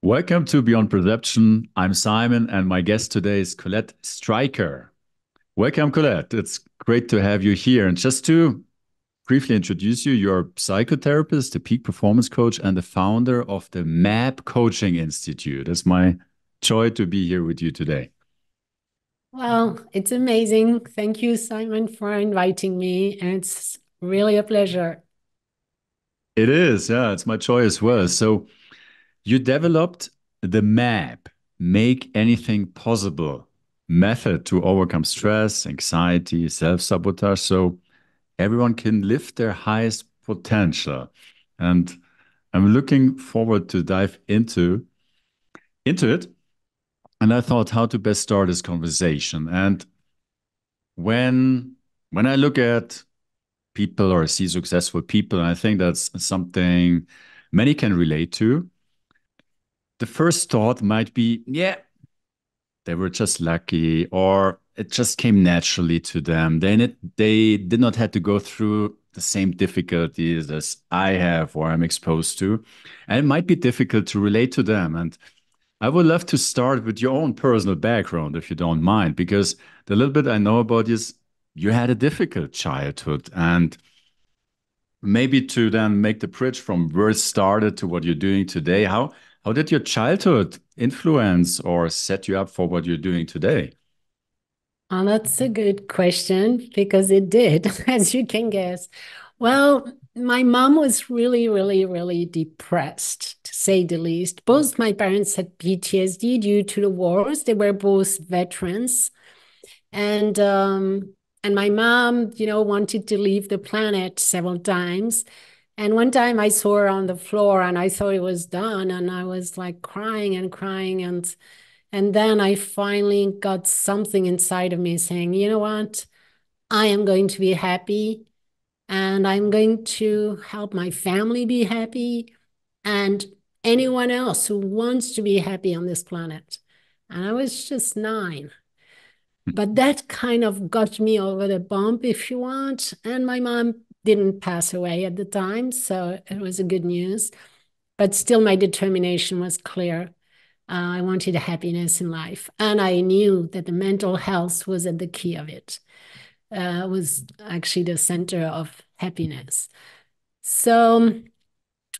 Welcome to Beyond Perception. I'm Simon, and my guest today is Colette Streicher. Welcome, Colette. It's great to have you here. And just to briefly introduce you, you're a psychotherapist, a peak performance coach, and the founder of the MAP Coaching Institute. It's my joy to be here with you today. Well, it's amazing. Thank you, Simon, for inviting me. And it's really a pleasure. It is, yeah, it's my joy as well. So, you developed the MAP, Make Anything Possible method to overcome stress, anxiety, self sabotage. So, everyone can live their highest potential. And I'm looking forward to dive into it. And I thought how to best start this conversation. And when when I look at people or see successful people, and I think that's something many can relate to, the first thought might be, yeah, they were just lucky, or it just came naturally to them. They did not have to go through the same difficulties as I have or I'm exposed to. And it might be difficult to relate to them. And I would love to start with your own personal background, if you don't mind, because the little bit I know about you is you had a difficult childhood. And maybe to then make the bridge from where it started to what you're doing today, how did your childhood influence or set you up for what you're doing today? That's a good question because it did, as you can guess. Well, my mom was really, really, really depressed, to say the least. Both my parents had PTSD due to the wars. They were both veterans. And and my mom, wanted to leave the planet several times. And one time I saw her on the floor and I thought it was done. And I was like crying and crying. And then I finally got something inside of me saying, you know what? I am going to be happy and I'm going to help my family be happy and anyone else who wants to be happy on this planet. And I was just 9. But that kind of got me over the bump, if you want. And my mom didn't pass away at the time. So it was a good news. But still, my determination was clear. I wanted happiness in life. And I knew that the mental health was at the key of it, was actually the center of happiness. So,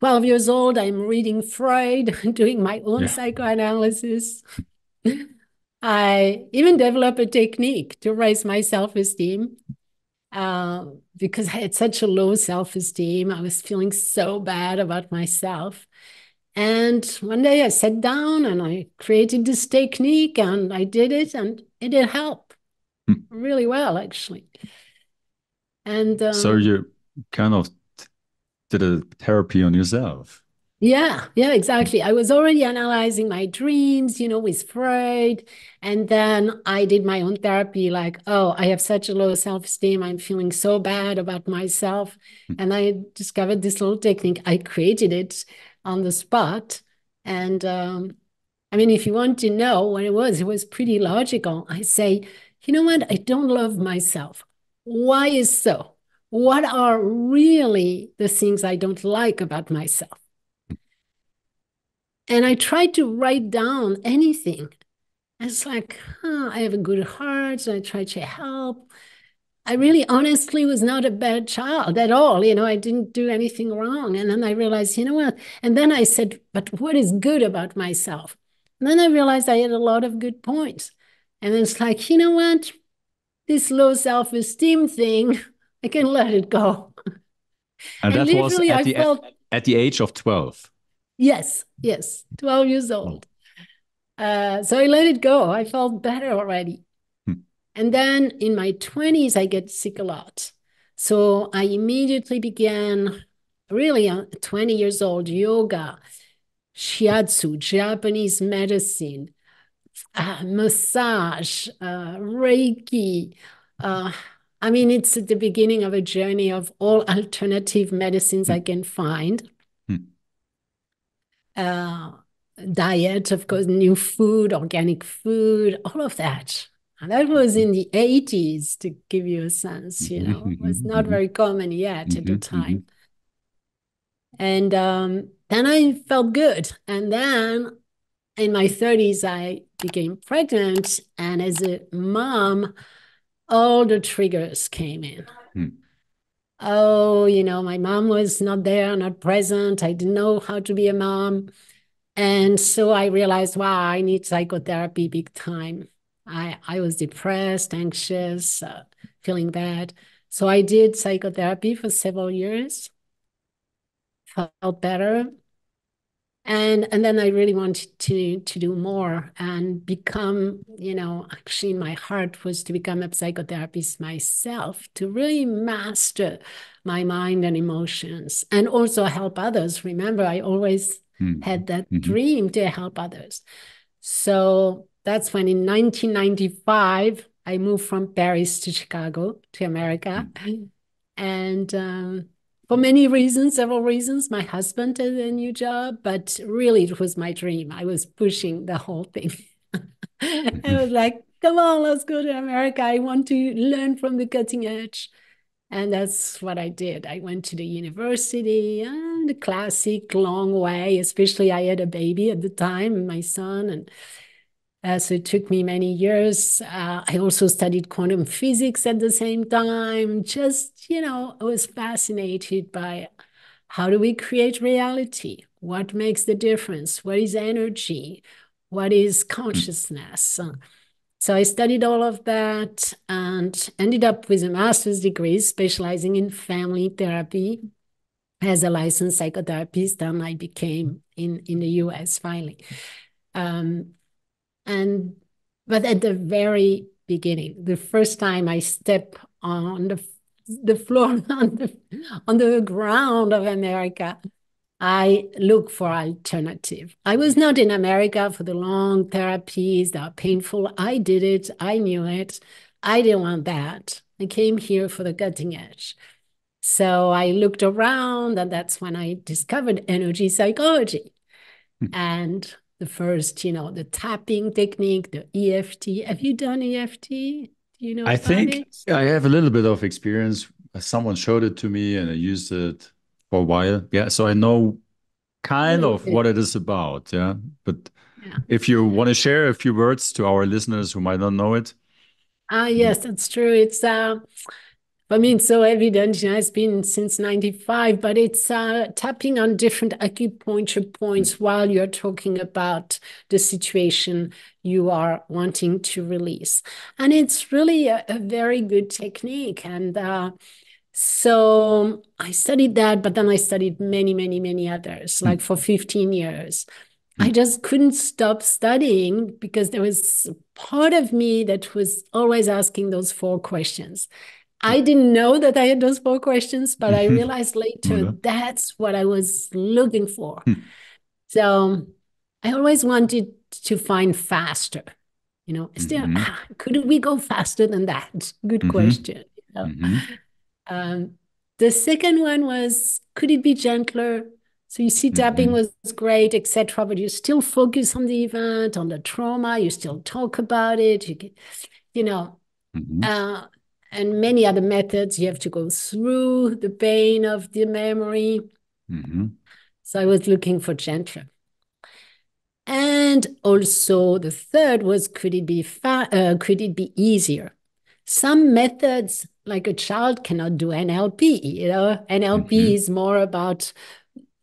12 years old, I'm reading Freud, doing my own Yeah. psychoanalysis. I even developed a technique to raise my self-esteem because I had such a low self-esteem. I was feeling so bad about myself. And one day I sat down and I created this technique and I did it and it did help really well, actually. And So you kind of did a therapy on yourself. yeah, exactly. I was already analyzing my dreams, with Freud. And then I did my own therapy, like, oh, I have such a low self-esteem. I'm feeling so bad about myself. And I discovered this little technique. I created it on the spot. And I mean, if you want to know what it was pretty logical. I say, you know what? I don't love myself. Why is so? What are really the things I don't like about myself? And I tried to write down anything. It's like, I have a good heart. So I tried to help. I really honestly was not a bad child at all. I didn't do anything wrong. And then I realized, you know what? And then I said, but what is good about myself? And then I realized I had a lot of good points. And it's like, you know what? This low self-esteem thing, I can let it go. And And that was literally, I felt, at the age of 12. yes, 12 years Oh. old. So I let it go. I felt better already. Hmm. And then in my 20s, I get sick a lot. So I immediately began, really 20 years old, yoga, shiatsu, Japanese medicine, massage, Reiki. Uh, I mean, it's at the beginning of a journey of all alternative medicines Hmm. I can find. Hmm. uh, Diet, of course, new food, organic food, all of that. And that was in the 80s, to give you a sense, it was not very common yet at the Mhm. time. And then I felt good. And then in my 30s, I became pregnant. And as a mom, all the triggers came in. Mm. Oh, my mom was not there, not present. I didn't know how to be a mom. And so I realized, wow, I need psychotherapy big time. I was depressed, anxious, feeling bad. So I did psychotherapy for several years, felt better. And then I really wanted to do more and become, actually my heart was to become a psychotherapist myself, to really master my mind and emotions and also help others. Remember, I always Mm. had that Mhm. dream to help others. So that's when in 1995, I moved from Paris to Chicago, to America. Mm. And for many reasons, several reasons, my husband had a new job, but really it was my dream. I was pushing the whole thing. I was Mhm. like, come on, let's go to America. I want to learn from the cutting edge. And that's what I did. I went to the university, and the classic long way, especially I had a baby at the time, my son, and so it took me many years. I also studied quantum physics at the same time. Just, I was fascinated by how do we create reality? What makes the difference? What is energy? What is Mm. consciousness? So I studied all of that and ended up with a master's degree specializing in family therapy as a licensed psychotherapist. And I became in the US finally. Um, and but at the very beginning, the first time I step on the floor on the ground of America, I look for alternative. I was not in America for the long therapies that are painful. I did it. I knew it. I didn't want that. I came here for the cutting edge. So I looked around, and that's when I discovered energy psychology. Mm. And the first, the tapping technique, the EFT. Have you done EFT? Do you know I about think it? I have a little bit of experience. Someone showed it to me and I used it for a while. Yeah, so I know A kind little of bit. what it is about. Yeah. But Yeah. if you want to share a few words to our listeners who might not know it. Ah, Mm. yes, that's true. It's I mean, so evident, it's been since 95, but it's tapping on different acupuncture Mm. points while you're talking about the situation you are wanting to release. And it's really a very good technique. And so I studied that, but then I studied many, many, many others, like Mm. for 15 years. I Mm. just couldn't stop studying because there was part of me that was always asking those four questions. I didn't know that I had those four questions, but I Mhm. realized later Voilà. that's what I was looking for. Mm. So I always wanted to find faster. Is there, Mhm. could we go faster than that? Good Mhm. question. You know? Mhm. Um, the second one was, could it be gentler? So you see, tapping Mhm. was great, etc., but you still focus on the event, on the trauma. You still talk about it. You know, Mhm. uh, and many other methods. You have to go through the pain of the memory. Mhm. So I was looking for gentler. And also the third was, could it be easier? Some methods, like a child cannot do NLP. NLP Mhm. is more about,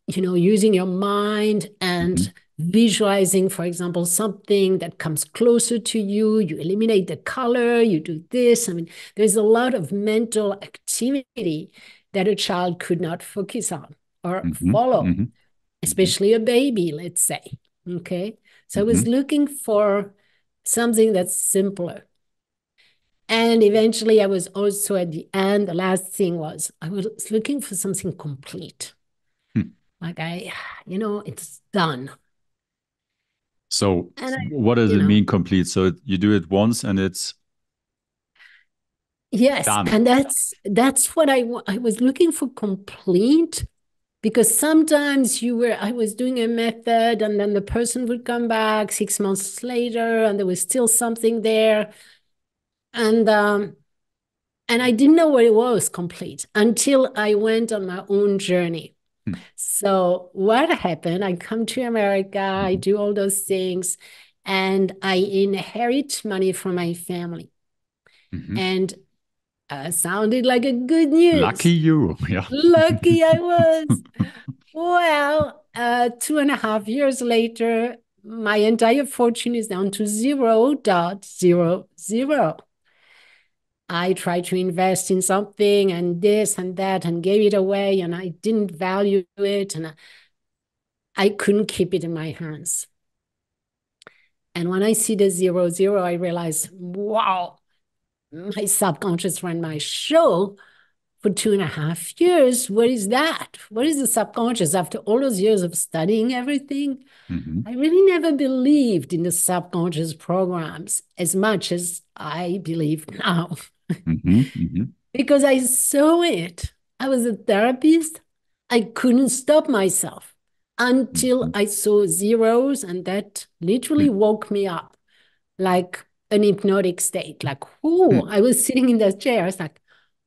using your mind and Mhm. visualizing, for example, something that comes closer to you. You eliminate the color, you do this. I mean, there's a lot of mental activity that a child could not focus on or Mhm. follow, Mhm. Mhm. especially a baby, let's say. Okay. So I was Mhm. looking for something that's simpler. And eventually, I was also at the end, the last thing was I was looking for something complete. Hmm. Like it's done. So And what does it mean complete? So you do it once and it's yes, done. and that's what I was looking for complete because sometimes I was doing a method and then the person would come back 6 months later and there was still something there. And I didn't know what it was complete until I went on my own journey. Mm. So what happened? I come to America, I Mhm. do all those things, and I inherit money from my family. Mhm. And sounded like a good Lucky news. you. Yeah. Lucky I was. Well, 2.5 years later, my entire fortune is down to 0.00. I tried to invest in something and this and that and gave it away, and I didn't value it, and I couldn't keep it in my hands. And when I see the 0.00, I realize, wow, my subconscious ran my show for 2.5 years. What is that? What is the subconscious? After all those years of studying everything, Mhm. I really never believed in the subconscious programs as much as I believe now Mhm. Mhm. because I saw it. I was a therapist. I couldn't stop myself until Mhm. I saw zeros, and that literally Mhm. woke me up like an hypnotic state. Like, oh, I was sitting in that chair. I was like,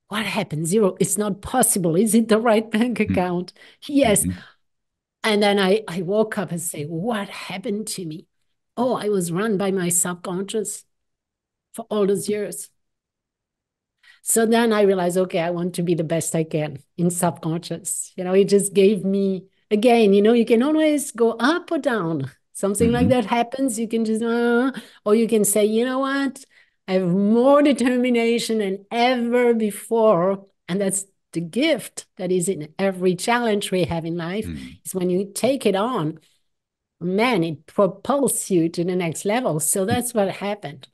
what happened? Zero. It's not possible. Is it the right bank Mhm. account? Yes. Mhm. And then I woke up and say, what happened to me? Oh, I was run by my subconscious for all those years. So then I realized, okay, I want to be the best I can in subconscious. It just gave me, again, you can always go up or down. Something like Mhm. that happens, you can just, or you can say, you know what? I have more determination than ever before. And that's the gift that is in every challenge we have in life, Mhm. is when you take it on, man, it propels you to the next level. So that's what happened.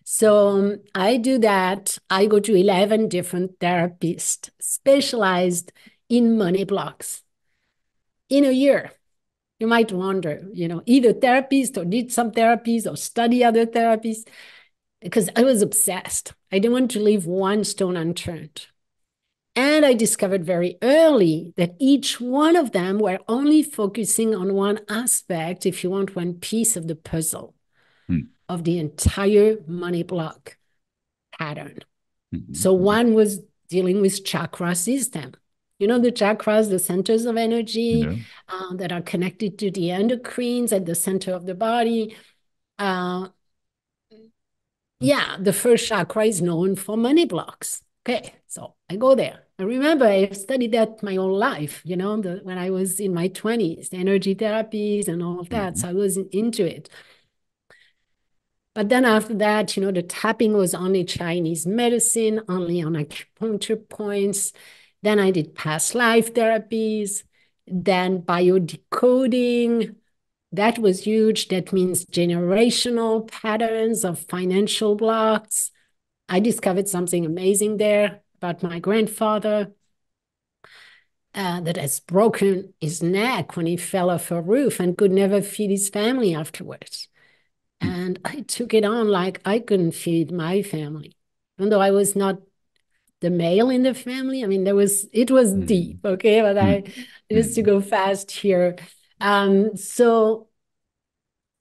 So I do that. I go to 11 different therapists specialized in money blocks in a year. You might wonder, either therapist or did some therapies or study other therapies because I was obsessed. I didn't want to leave one stone unturned. And I discovered very early that each one of them were only focusing on one aspect, if you want, one piece of the puzzle Mhm. of the entire money block pattern. Mhm. So Mhm. one was dealing with chakra system. The chakras, the centers of energy Yeah. that are connected to the endocrines at the center of the body. Uh, yeah, the first chakra is known for money blocks. Okay, so I go there. I remember I studied that my whole life, when I was in my 20s, the energy therapies and all of that. Mhm. So I was into it. But then after that, the tapping was only Chinese medicine, only on acupuncture points. Then I did past life therapies, then biodecoding. That was huge. That means generational patterns of financial blocks. I discovered something amazing there about my grandfather that has broken his neck when he fell off a roof and could never feed his family afterwards. And I took it on like I couldn't feed my family, even though I was not the male in the family. I mean, it was deep, Mhm. okay? But I Mhm. just to Mhm. go fast here. So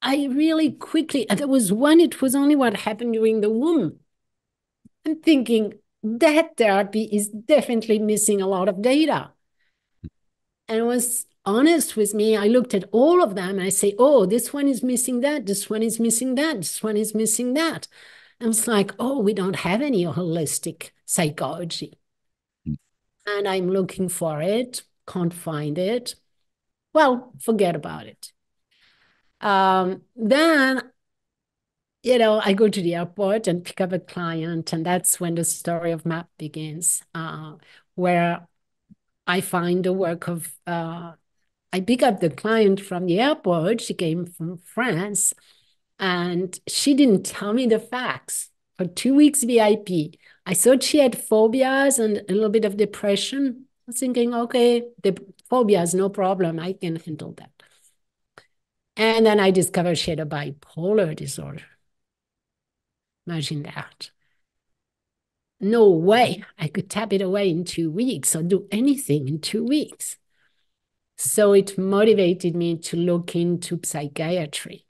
I really quickly, and there was one, it was only what happened during the womb. I'm thinking that therapy is definitely missing a lot of data. And was honest with me. I looked at all of them and I say, oh, this one is missing that. This one is missing that. This one is missing that. And it's like, oh, we don't have any holistic psychology. And I'm looking for it, can't find it. Well, forget about it. Then, I go to the airport and pick up a client, and that's when the story of MAP begins, where I find the work of I pick up the client from the airport. She came from France and she didn't tell me the facts. For 2 weeks VIP, I thought she had phobias and a little bit of depression. I was thinking, okay, the phobias, no problem. I can handle that. And then I discovered she had a bipolar disorder. Imagine that. No way I could tap it away in 2 weeks or do anything in 2 weeks. So it motivated me to look into psychiatry.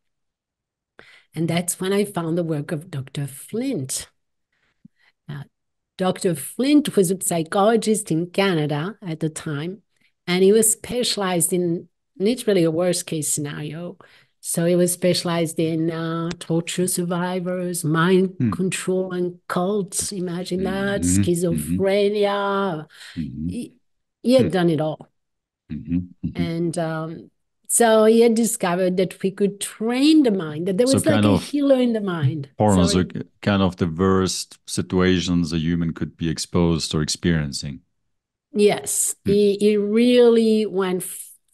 And that's when I found the work of Dr. Flint. Dr. Flint was a psychologist in Canada at the time, And he was specialized in literally a worst case scenario. So he was specialized in torture survivors, mind Hmm. control and cults. Imagine that, Mhm, mhm, schizophrenia. mhm, He, he had hmm, done it all. mhm, mhm. And so he had discovered that we could train the mind, that there So was kind like a of healer in the mind. pornos are Sorry. kind of the worst situations a human could be exposed or experiencing. Yes, Hmm, he really went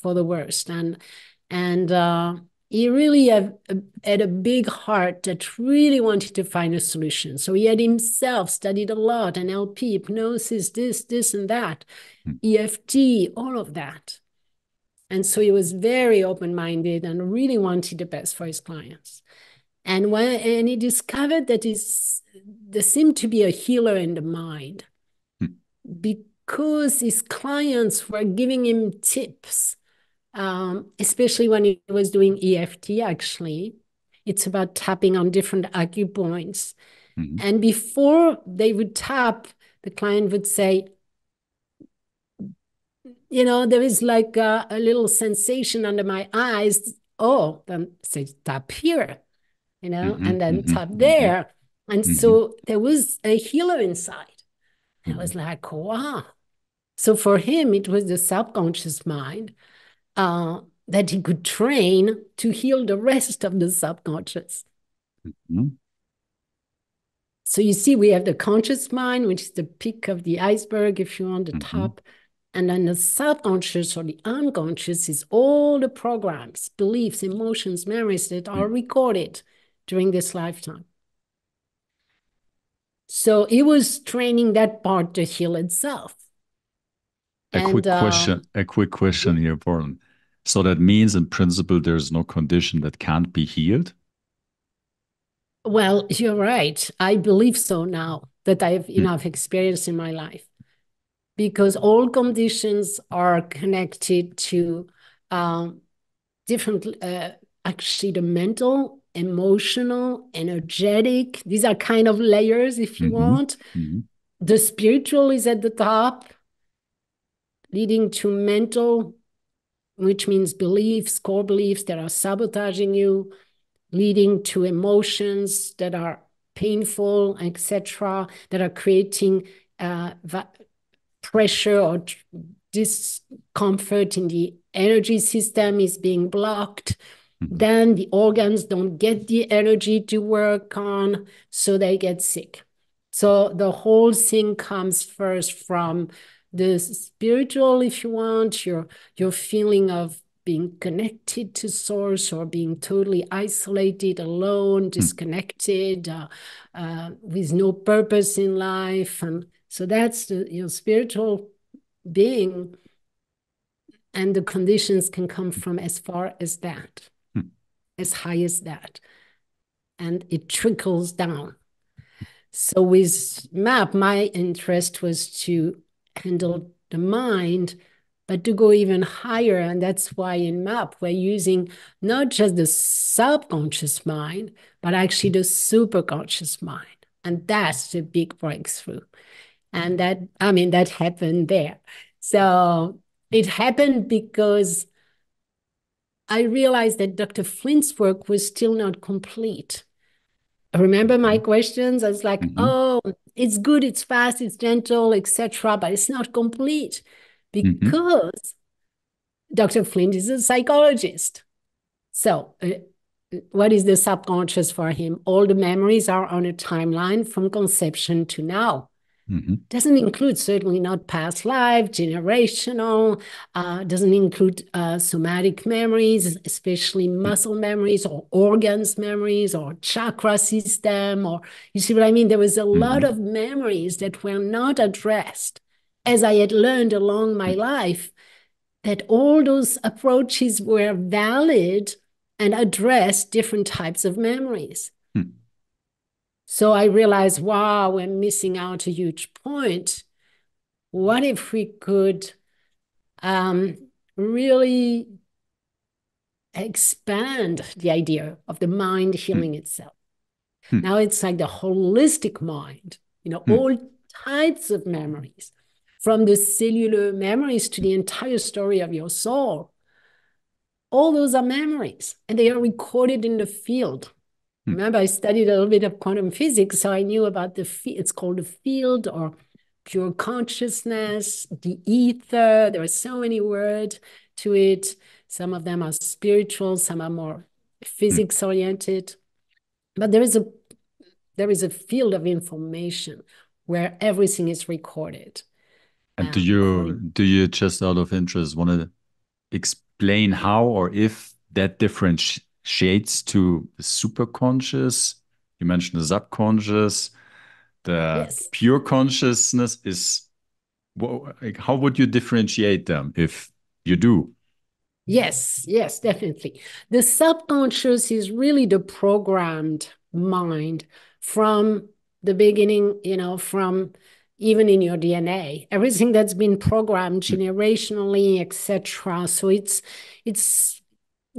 for the worst, and he really had a big heart that really wanted to find a solution. So he had himself studied a lot, NLP, hypnosis, this and that, hmm, EFT, all of that. And so he was very open-minded and really wanted the best for his clients. And he discovered that there seemed to be a healer in the mind hmm, because his clients were giving him tips, especially when he was doing EFT, actually. It's about tapping on different acupoints. mhm, And before they would tap, the client would say, there is like a little sensation under my eyes. Oh, then say, tap here, mhm, and then mhm, tap mhm, there. And mhm, so there was a healer inside. I mhm, was like, wow. So for him, it was the subconscious mind that he could train to heal the rest of the subconscious. mhm, So you see, we have the conscious mind, which is the peak of the iceberg, if you want, the mhm, top. And then the subconscious or the unconscious is all the programs, beliefs, emotions, memories that are mhm. recorded during this lifetime. So he was training that part to heal itself. And A quick question here, Paul. So that means in principle there's no condition that can't be healed? well, you're right. I believe so now that I have Hmm, enough experience in my life because all conditions are connected to um, different, actually, the mental, emotional, energetic. These are kind of layers, if you mhm, want. mhm, The spiritual is at the top, leading to mental, which means beliefs, core beliefs that are sabotaging you, leading to emotions that are painful, etc., that are creating pressure or discomfort in the energy system is being blocked. mhm, Then the organs don't get the energy to work on, so they get sick. So the whole thing comes first from the spiritual, if you want, your feeling of being connected to source or being totally isolated, alone, hmm, disconnected, with no purpose in life. And so that's your spiritual being. And the conditions can come from as far as that, hmm, as high as that. And it trickles down. So with MAP, my interest was to handle the mind, but to go even higher. And that's why in MAP, we're using not just the subconscious mind, but actually the superconscious mind. And that's the big breakthrough. And that happened there. So it happened because I realized that Dr. Flint's work was still not complete. Remember my mhm, questions? I was like, mhm, oh, it's good, it's fast, it's gentle, etc., but it's not complete mhm, because Dr. Flint is a psychologist. So, what is the subconscious for him? All the memories are on a timeline from conception to now. mhm, Doesn't include certainly not past life, generational, doesn't include somatic memories, especially hmm, muscle memories or organs memories or chakra system, or you see what I mean? There was a lot mhm, of memories that were not addressed as I had learned along my hmm, life that all those approaches were valid and addressed different types of memories. hmm, So I realized, wow, we're missing out a huge point. What if we could um, really expand the idea of the mind hmm, healing itself? hmm, Now it's like the holistic mind, hmm, all types of memories from the cellular memories to the entire story of your soul. All those are memories, and they are recorded in the field. Hmm. Remember, I studied a little bit of quantum physics, so I knew about it's called the field or pure consciousness, the ether. There are so many words to it. Some of them are spiritual, some are more Hmm. physics oriented. But there is a field of information where everything is recorded. And do you According, do you just out of interest want to explain how or if that differentiates to the superconscious? You mentioned the subconscious, the yes. pure consciousness is like, how would you differentiate them if you do? Yes, yes, definitely. The subconscious is really the programmed mind from the beginning, from even in your DNA, everything that's been programmed Hmm. generationally, etc. So it's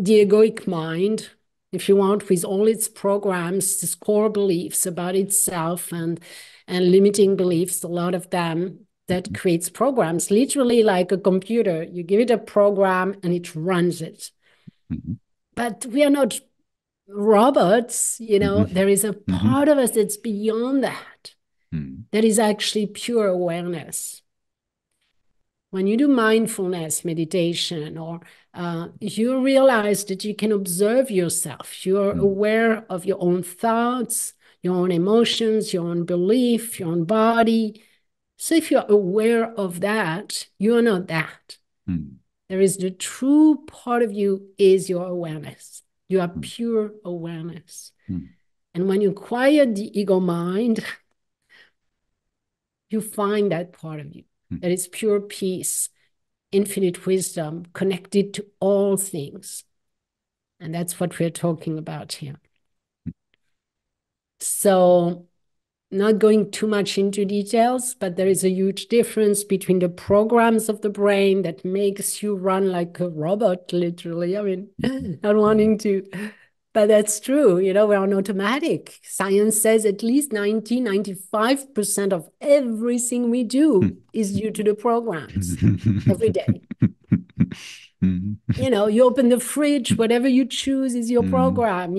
the egoic mind, if you want, with all its programs, its core beliefs about itself and limiting beliefs, a lot of them that Mhm. creates programs, literally like a computer. You give it a program and it runs it. Mhm. But we are not robots, Mhm. there is a Mhm. part of us that's beyond that, Mhm. that is actually pure awareness. When you do mindfulness meditation or you realize that you can observe yourself, you're Mhm. aware of your own thoughts, your own emotions, your own belief, your own body. So if you're aware of that, you're not that. Mhm. There is the true part of you is your awareness. You are pure awareness. Mhm. And when you quiet the ego mind, you find that part of you Mhm. that is pure peace, infinite wisdom, connected to all things. And that's what we're talking about here. So, not going too much into details, but there is a huge difference between the programs of the brain that makes you run like a robot, literally. I mean, not Mhm. wanting to, but that's true. We're on automatic. Science says at least 90-95% of everything we do is due to the programs every day. You open the fridge, whatever you choose is your Mhm. program.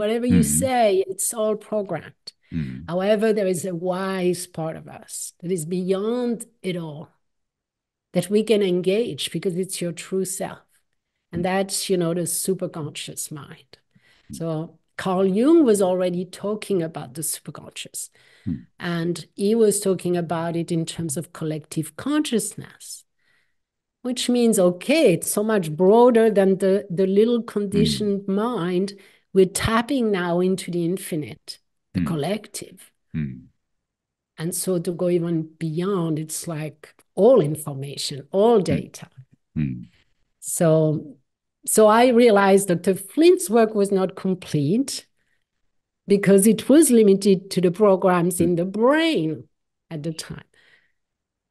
Whatever you Mhm. say, it's all programmed. Mhm. However, there is a wise part of us that is beyond it all, that we can engage because it's your true self. And that's, the superconscious mind. So Carl Jung was already talking about the superconscious, Mhm. and he was talking about it in terms of collective consciousness, which means, okay, it's so much broader than the little Mhm. conditioned mind. We're tapping now into the infinite, the Mhm. collective. Mhm. And so to go even beyond, it's like all information, all Mhm. data. Mhm. So, so I realized that the Flint's work was not complete because it was limited to the programs Mhm. in the brain at the time.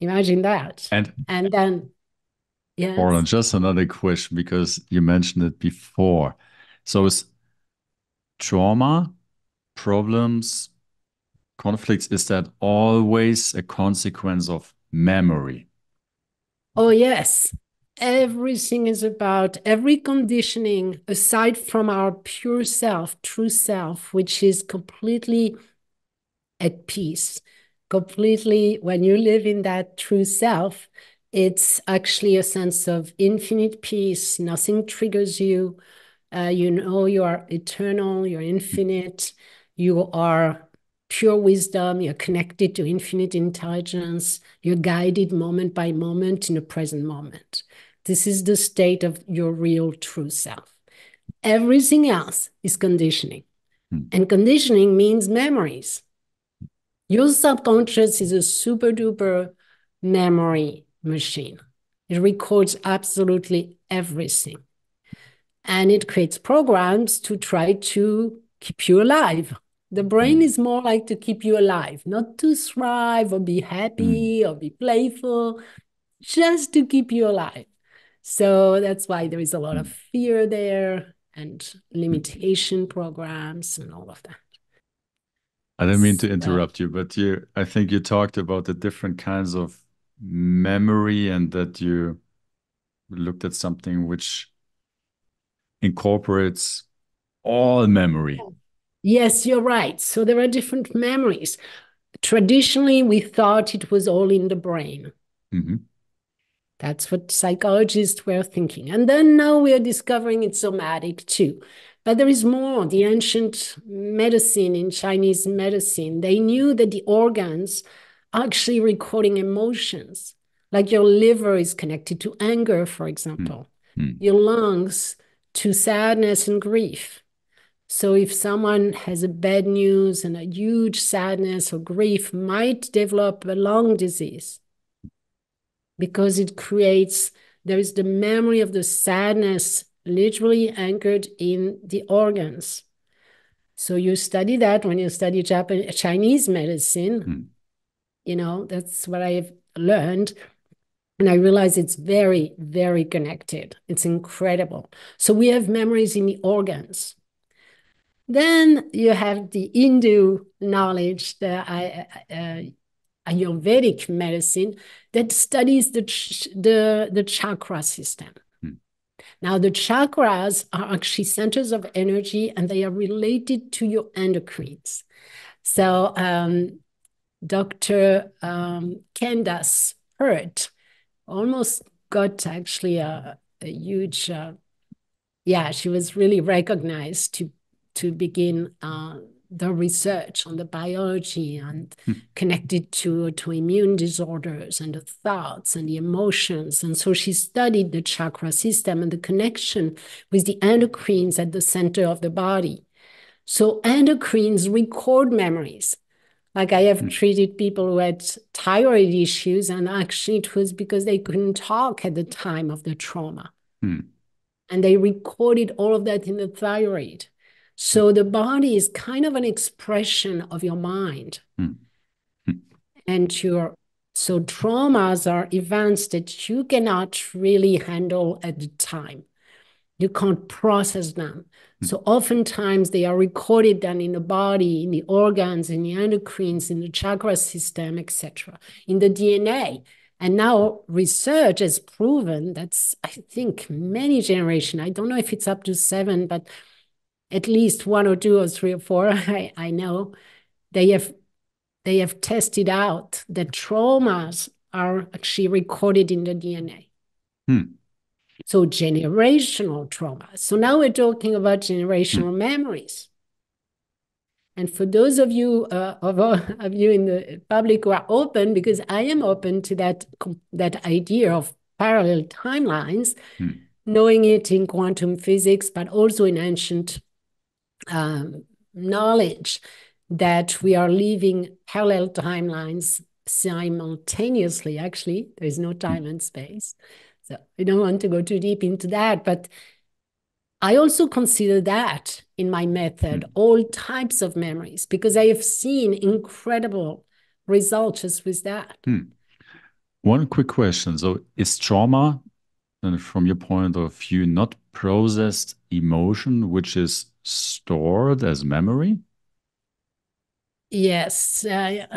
Imagine that. And And then, Orlan, yes. just another question because you mentioned it before. So is trauma, problems, conflicts, is that always a consequence of memory? Oh, yes. Everything is about every conditioning aside from our pure self, true self, which is completely at peace, completely. When you live in that true self, it's actually a sense of infinite peace. Nothing triggers you. You are eternal, you're infinite, you are pure wisdom, you're connected to infinite intelligence, you're guided moment by moment in the present moment. This is the state of your real true self. Everything else is conditioning. Mhm. And conditioning means memories. Your subconscious is a super duper memory machine. It records absolutely everything. And it creates programs to try to keep you alive. The brain Mhm. is more like to keep you alive, not to thrive or be Mhm. happy or be playful, just to keep you alive. So that's why there is a lot of Mhm. fear there and Mhm. limitation programs and all of that. I didn't mean to So, interrupt you, but I think you talked about the different kinds of memory and that you looked at something which incorporates all memory. Yes, you're right. So there are different memories. Traditionally, we thought it was all in the brain. Hmm. That's what psychologists were thinking. And then now we are discovering it's somatic too. But there is more. The ancient medicine in Chinese medicine, they knew that the organs are actually recording emotions. Like your liver is connected to anger, for example, Mm. your lungs to sadness and grief. So if someone has a bad news and a huge sadness or grief might develop a lung disease because it creates, there is the memory of the sadness literally anchored in the organs. So you study that when you study Chinese medicine, Mm. that's what I've learned. And I realize it's very, very connected. It's incredible. So we have memories in the organs. Then you have the Hindu knowledge, the Ayurvedic medicine that studies the chakra system. Mm. Now, the chakras are actually centers of energy and they are related to your endocrines. So, Dr. Candace Pert almost got actually a huge yeah, she was really recognized to begin the research on the biology and Mm. connected to immune disorders and the thoughts and the emotions. And so she studied the chakra system and the connection with the endocrines at the center of the body. So endocrines record memories. Like I have Mm. treated people who had thyroid issues, and actually it was because they couldn't talk at the time of the trauma Mm. and they recorded all of that in the thyroid. So the body is kind of an expression of your mind Mm. Mm. and your so traumas are events that you cannot really handle at the time. You can't process them. Mm. So oftentimes they are recorded then in the body, in the organs, in the endocrines, in the chakra system, etc., in the DNA. And now research has proven that's, I think, many generations. I don't know if it's up to 7, but at least 1 or 2 or 3 or 4, I know they have they have tested out that traumas are actually recorded in the DNA. Mm. So generational trauma. So now we're talking about Mm. generational memories. And for those of you of you in the public who are open, because I am open to that idea of parallel timelines, Mm. knowing it in quantum physics, but also in ancient um, knowledge that we are living parallel timelines simultaneously. Actually, there is no Mm. time and space. So I don't want to go too deep into that, but I also consider that in my method, Mm. all types of memories, because I have seen incredible results just with that. Mm. One quick question. So, is trauma, and from your point of view, not processed emotion, which is stored as memory Yes,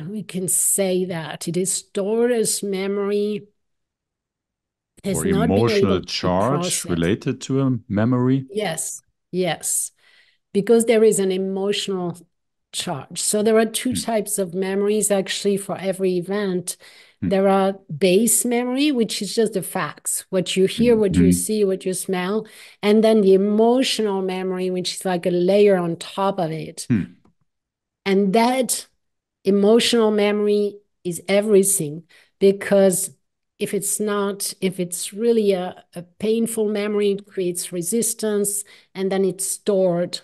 we can say that it is stored as memory, has or not been emotional able to be charge processed. related to a memory? Yes, yes, because there is an emotional charge. So there are two Mm. types of memories actually for every event. Mm. There are base memory, which is just the facts, what you hear, Mm. what you Mm. see, what you smell, and then the emotional memory, which is like a layer on top of it. Mm. And that emotional memory is everything because if it's really a painful memory, it creates resistance and then it's stored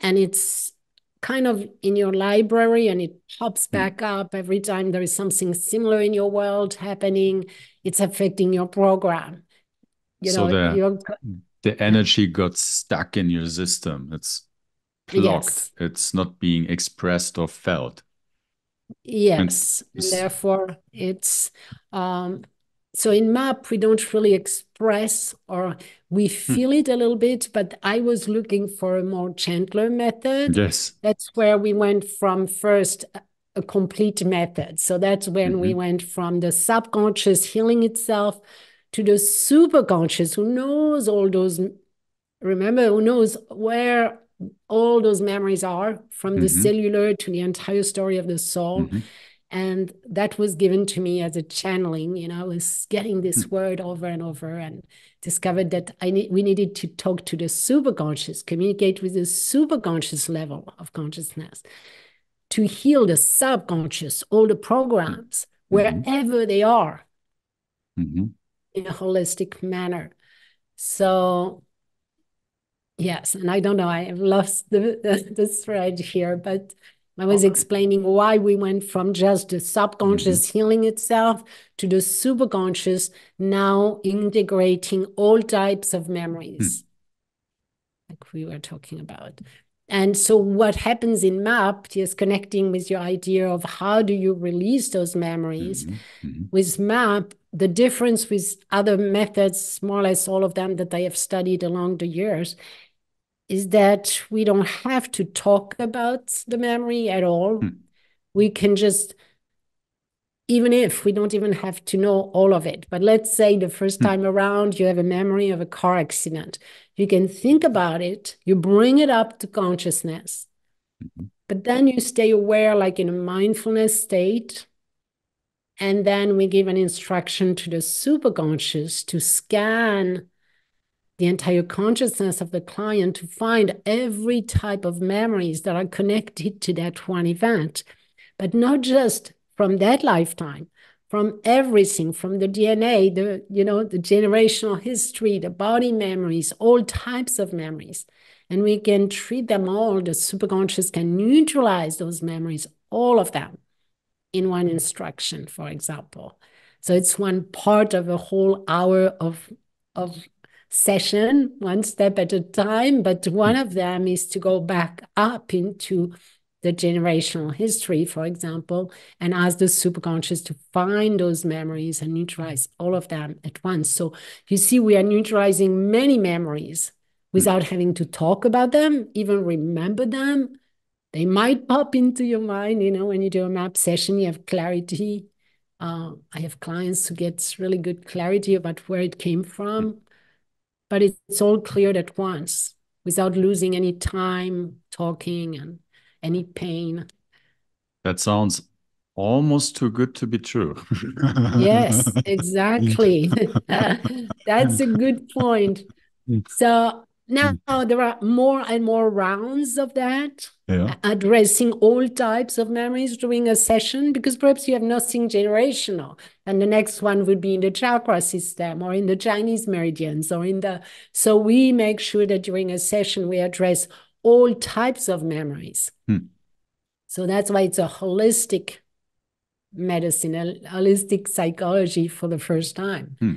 and it's kind of in your library and it pops Mm. back up every time there is something similar in your world happening. It's affecting your program. So You're, the energy got stuck in your system. It's blocked. yes. It's not being expressed or felt. And Yes, and this, therefore it's um, so in MAP we don't really express or we hmm, feel it a little bit, but I was looking for a more gentler method. yes. That's where we went from first. a complete method. So that's when we Mm-hmm. went from the subconscious healing itself to the superconscious, who knows all those, remember, who knows where all those memories are, from the Mm-hmm. cellular to the entire story of the soul. Mm-hmm. And that was given to me as a channeling. I was getting Hmm. this word over and over, and discovered that we needed to talk to the superconscious, communicate with the superconscious level of consciousness to heal the subconscious, all the programs, Mm-hmm. wherever they are, Mm-hmm. in a holistic manner. So, yes, and I don't know, I have lost the thread here, but I was Oh, explaining why we went from just the mm-hmm. subconscious healing itself to the superconscious, now integrating all types of Hmm. memories, like we were talking about. And so what happens in MAP is connecting with your idea of how do you release those memories. Mm-hmm. Mm-hmm. With MAP, the difference with other methods, more or less all of them that I have studied along the years, is that we don't have to talk about the memory at all. Hmm. We can just, even if we don't even have to know all of it, but let's say the first Hmm. time around you have a memory of a car accident, you can think about it, you bring it up to consciousness, Mm-hmm. but then you stay aware, like in a mindfulness state. And then we give an instruction to the superconscious to scan the entire consciousness of the client to find every type of memories that are connected to that one event, but not just from that lifetime, from everything, from the DNA, the generational history, the body memories, all types of memories. And we can treat them all. The superconscious can neutralize those memories, all of them, in one instruction, for example. So it's one part of a whole hour of session, one step at a time. But one of them is to go back up into the generational history, for example, and ask the superconscious to find those memories and neutralize all of them at once. So you see, we are neutralizing many memories Hmm. without having to talk about them, even remember them. They might pop into your mind, when you do a map session, you have clarity. I have clients who get really good clarity about where it came Hmm. from, but it's all cleared at once without losing any time talking and any pain. That sounds almost too good to be true. Yes, exactly. That's a good point. So now there are more and more rounds of that, Yeah. addressing all types of memories during a session, because perhaps you have nothing generational. And the next one would be in the chakra system or in the Chinese meridians or in the. So we make sure that during a session we address all types of memories. Hmm. So that's why it's a holistic medicine, a holistic psychology for the first time. Hmm.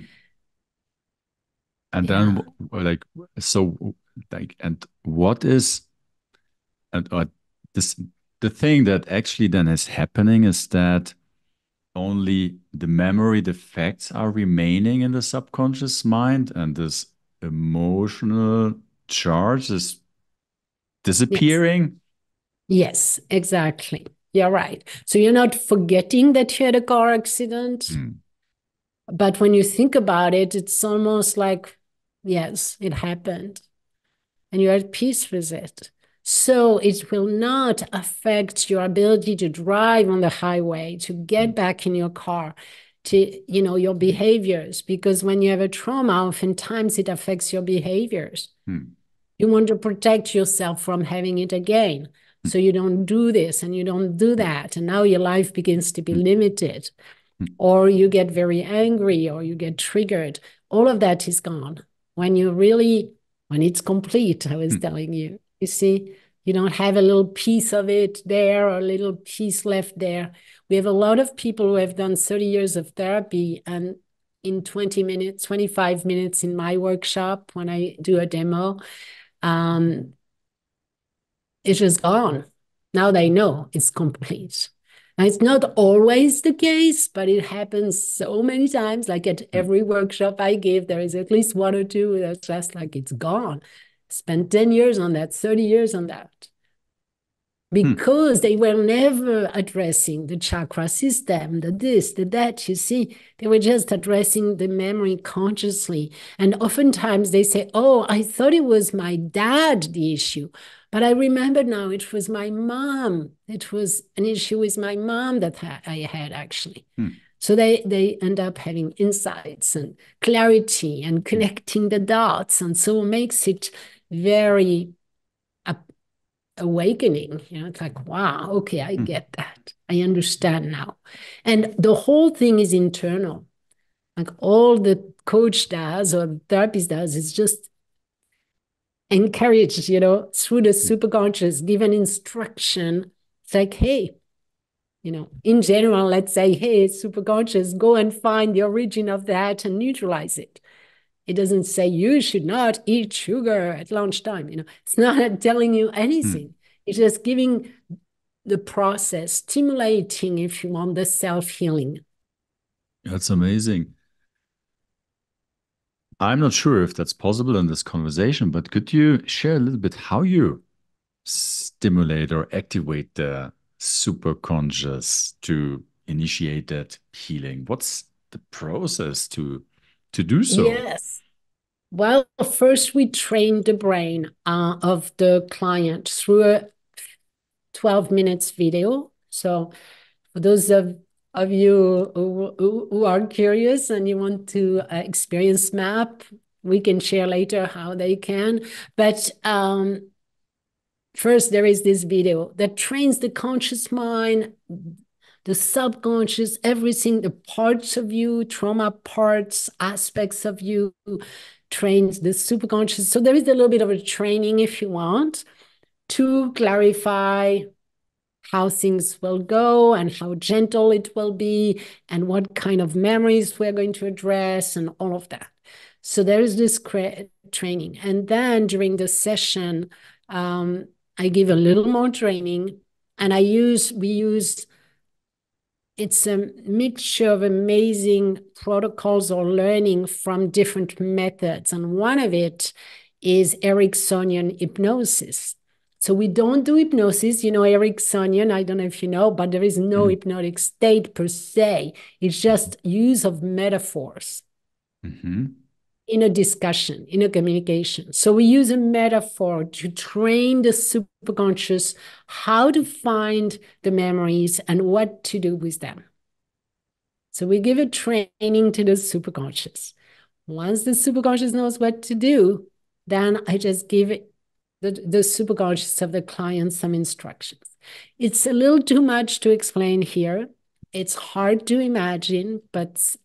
And then, Yeah. like, so, like, and what is, and this, the thing that actually then is happening is that only the memory, the facts are remaining in the subconscious mind, and this emotional charge is Yes. disappearing. Yes, exactly. You're right. So you're not forgetting that you had a car accident, Hmm. but when you think about it, it's almost like, yes, it happened, and you're at peace with it. So it will not affect your ability to drive on the highway, to Hmm. get back in your car, to, your behaviors, because when you have a trauma, oftentimes it affects your behaviors. Hmm. You want to protect yourself from having it again. Hmm. So you don't do this and you don't do that. And now your life begins to be Hmm. limited, Hmm. or you get very angry or you get triggered. All of that is gone. When it's complete, I was Hmm. telling you, you see, you don't have a little piece of it there or a little piece left there. We have a lot of people who have done 30 years of therapy, and in 20 minutes, 25 minutes in my workshop, when I do a demo, um, it's just gone. Now they know it's complete. And it's not always the case, but it happens so many times. Like at Hmm. every workshop I give, there is at least one or two that's just like it's gone. Spent 10 years on that, 30 years on that. Hmm. because they were never addressing the chakra system, the this, the that. You see, they were just addressing the memory consciously. And oftentimes they say, oh, I thought it was my dad, the issue. But I remember now it was my mom. It was an issue with my mom that I had actually. Hmm. So they end up having insights and clarity and Hmm. connecting the dots. And so it makes it very awakening. It's like, wow, okay, I Hmm. get that. I understand now. And the whole thing is internal. Like all the coach does or the therapist does is just encourage, through the Hmm. superconscious, give an instruction. It's like, hey, in general, let's say, hey, superconscious, go and find the origin of that and neutralize it. It doesn't say you should not eat sugar at lunchtime. It's not telling you Hmm. anything. It's just giving the process, stimulating, if you want, the self-healing. That's amazing. I'm not sure if that's possible in this conversation, but could you share a little bit how you stimulate or activate the superconscious to initiate that healing? What's the process to do so? Yes. Well, first we train the brain of the client through a 12 minutes video. So for those of you who are curious and you want to experience MAP, we can share later how they can. But first, there is this video that trains the conscious mind, the subconscious, everything, the parts of you, trauma parts, aspects of you, trains the superconscious. So there is a little bit of a training, if you want, to clarify how things will go and how gentle it will be and what kind of memories we're going to address and all of that. So there is this training. And then during the session, I give a little more training and we use it's a mixture of amazing protocols or learning from different methods. And one of it is Ericksonian hypnosis. So we don't do hypnosis, Ericksonian, I don't know if you know, but there is no Mm. hypnotic state per se. It's just use of metaphors Mhm. in a discussion, in a communication. So we use a metaphor to train the superconscious how to find the memories and what to do with them. So we give a training to the superconscious. Once the superconscious knows what to do, then I just give the superconscious of the client some instructions. It's a little too much to explain here. It's hard to imagine, but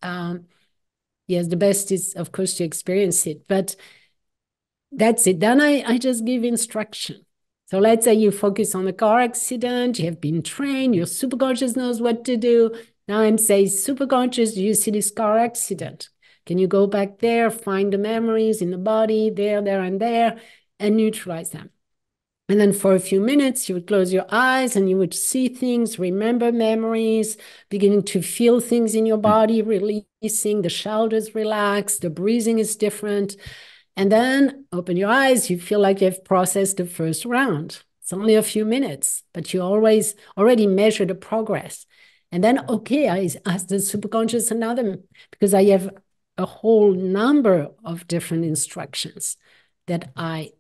yes, the best is, of course, to experience it. But that's it. Then I just give instruction. So let's say you focus on a car accident, you have been trained, your superconscious knows what to do. Now I'm saying, superconscious, do you see this car accident? Can you go back there, find the memories in the body, there, and there, and neutralize them? And then for a few minutes, you would close your eyes and you would see things, remember memories, beginning to feel things in your Mm. body, releasing, the shoulders relax, the breathing is different. And then open your eyes, you feel like you've processed the first round. It's only a few minutes, but you always already measure the progress. And then, okay, I ask the superconscious another, because I have a whole number of different instructions that I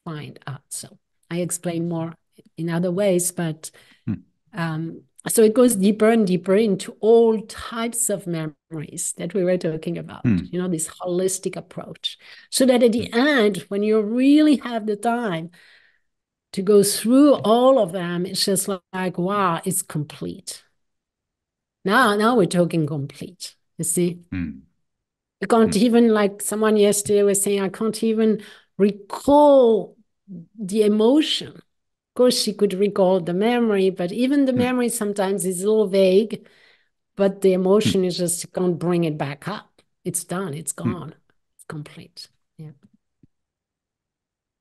find out. So I explain more in other ways, but Mm. so it goes deeper and deeper into all types of memories that we were talking about, Mm. this holistic approach. So that at the end, when you really have the time to go through all of them, it's just like, wow, it's complete. Now we're talking complete. You see, Mm. you can't Mm. even, like someone yesterday was saying, I can't even recall the emotion. Of course, she could recall the memory, but even the Mm. memory sometimes is a little vague. But the Mm. emotion is just, you can't bring it back up. It's done. It's Mm. gone. It's complete. Yeah.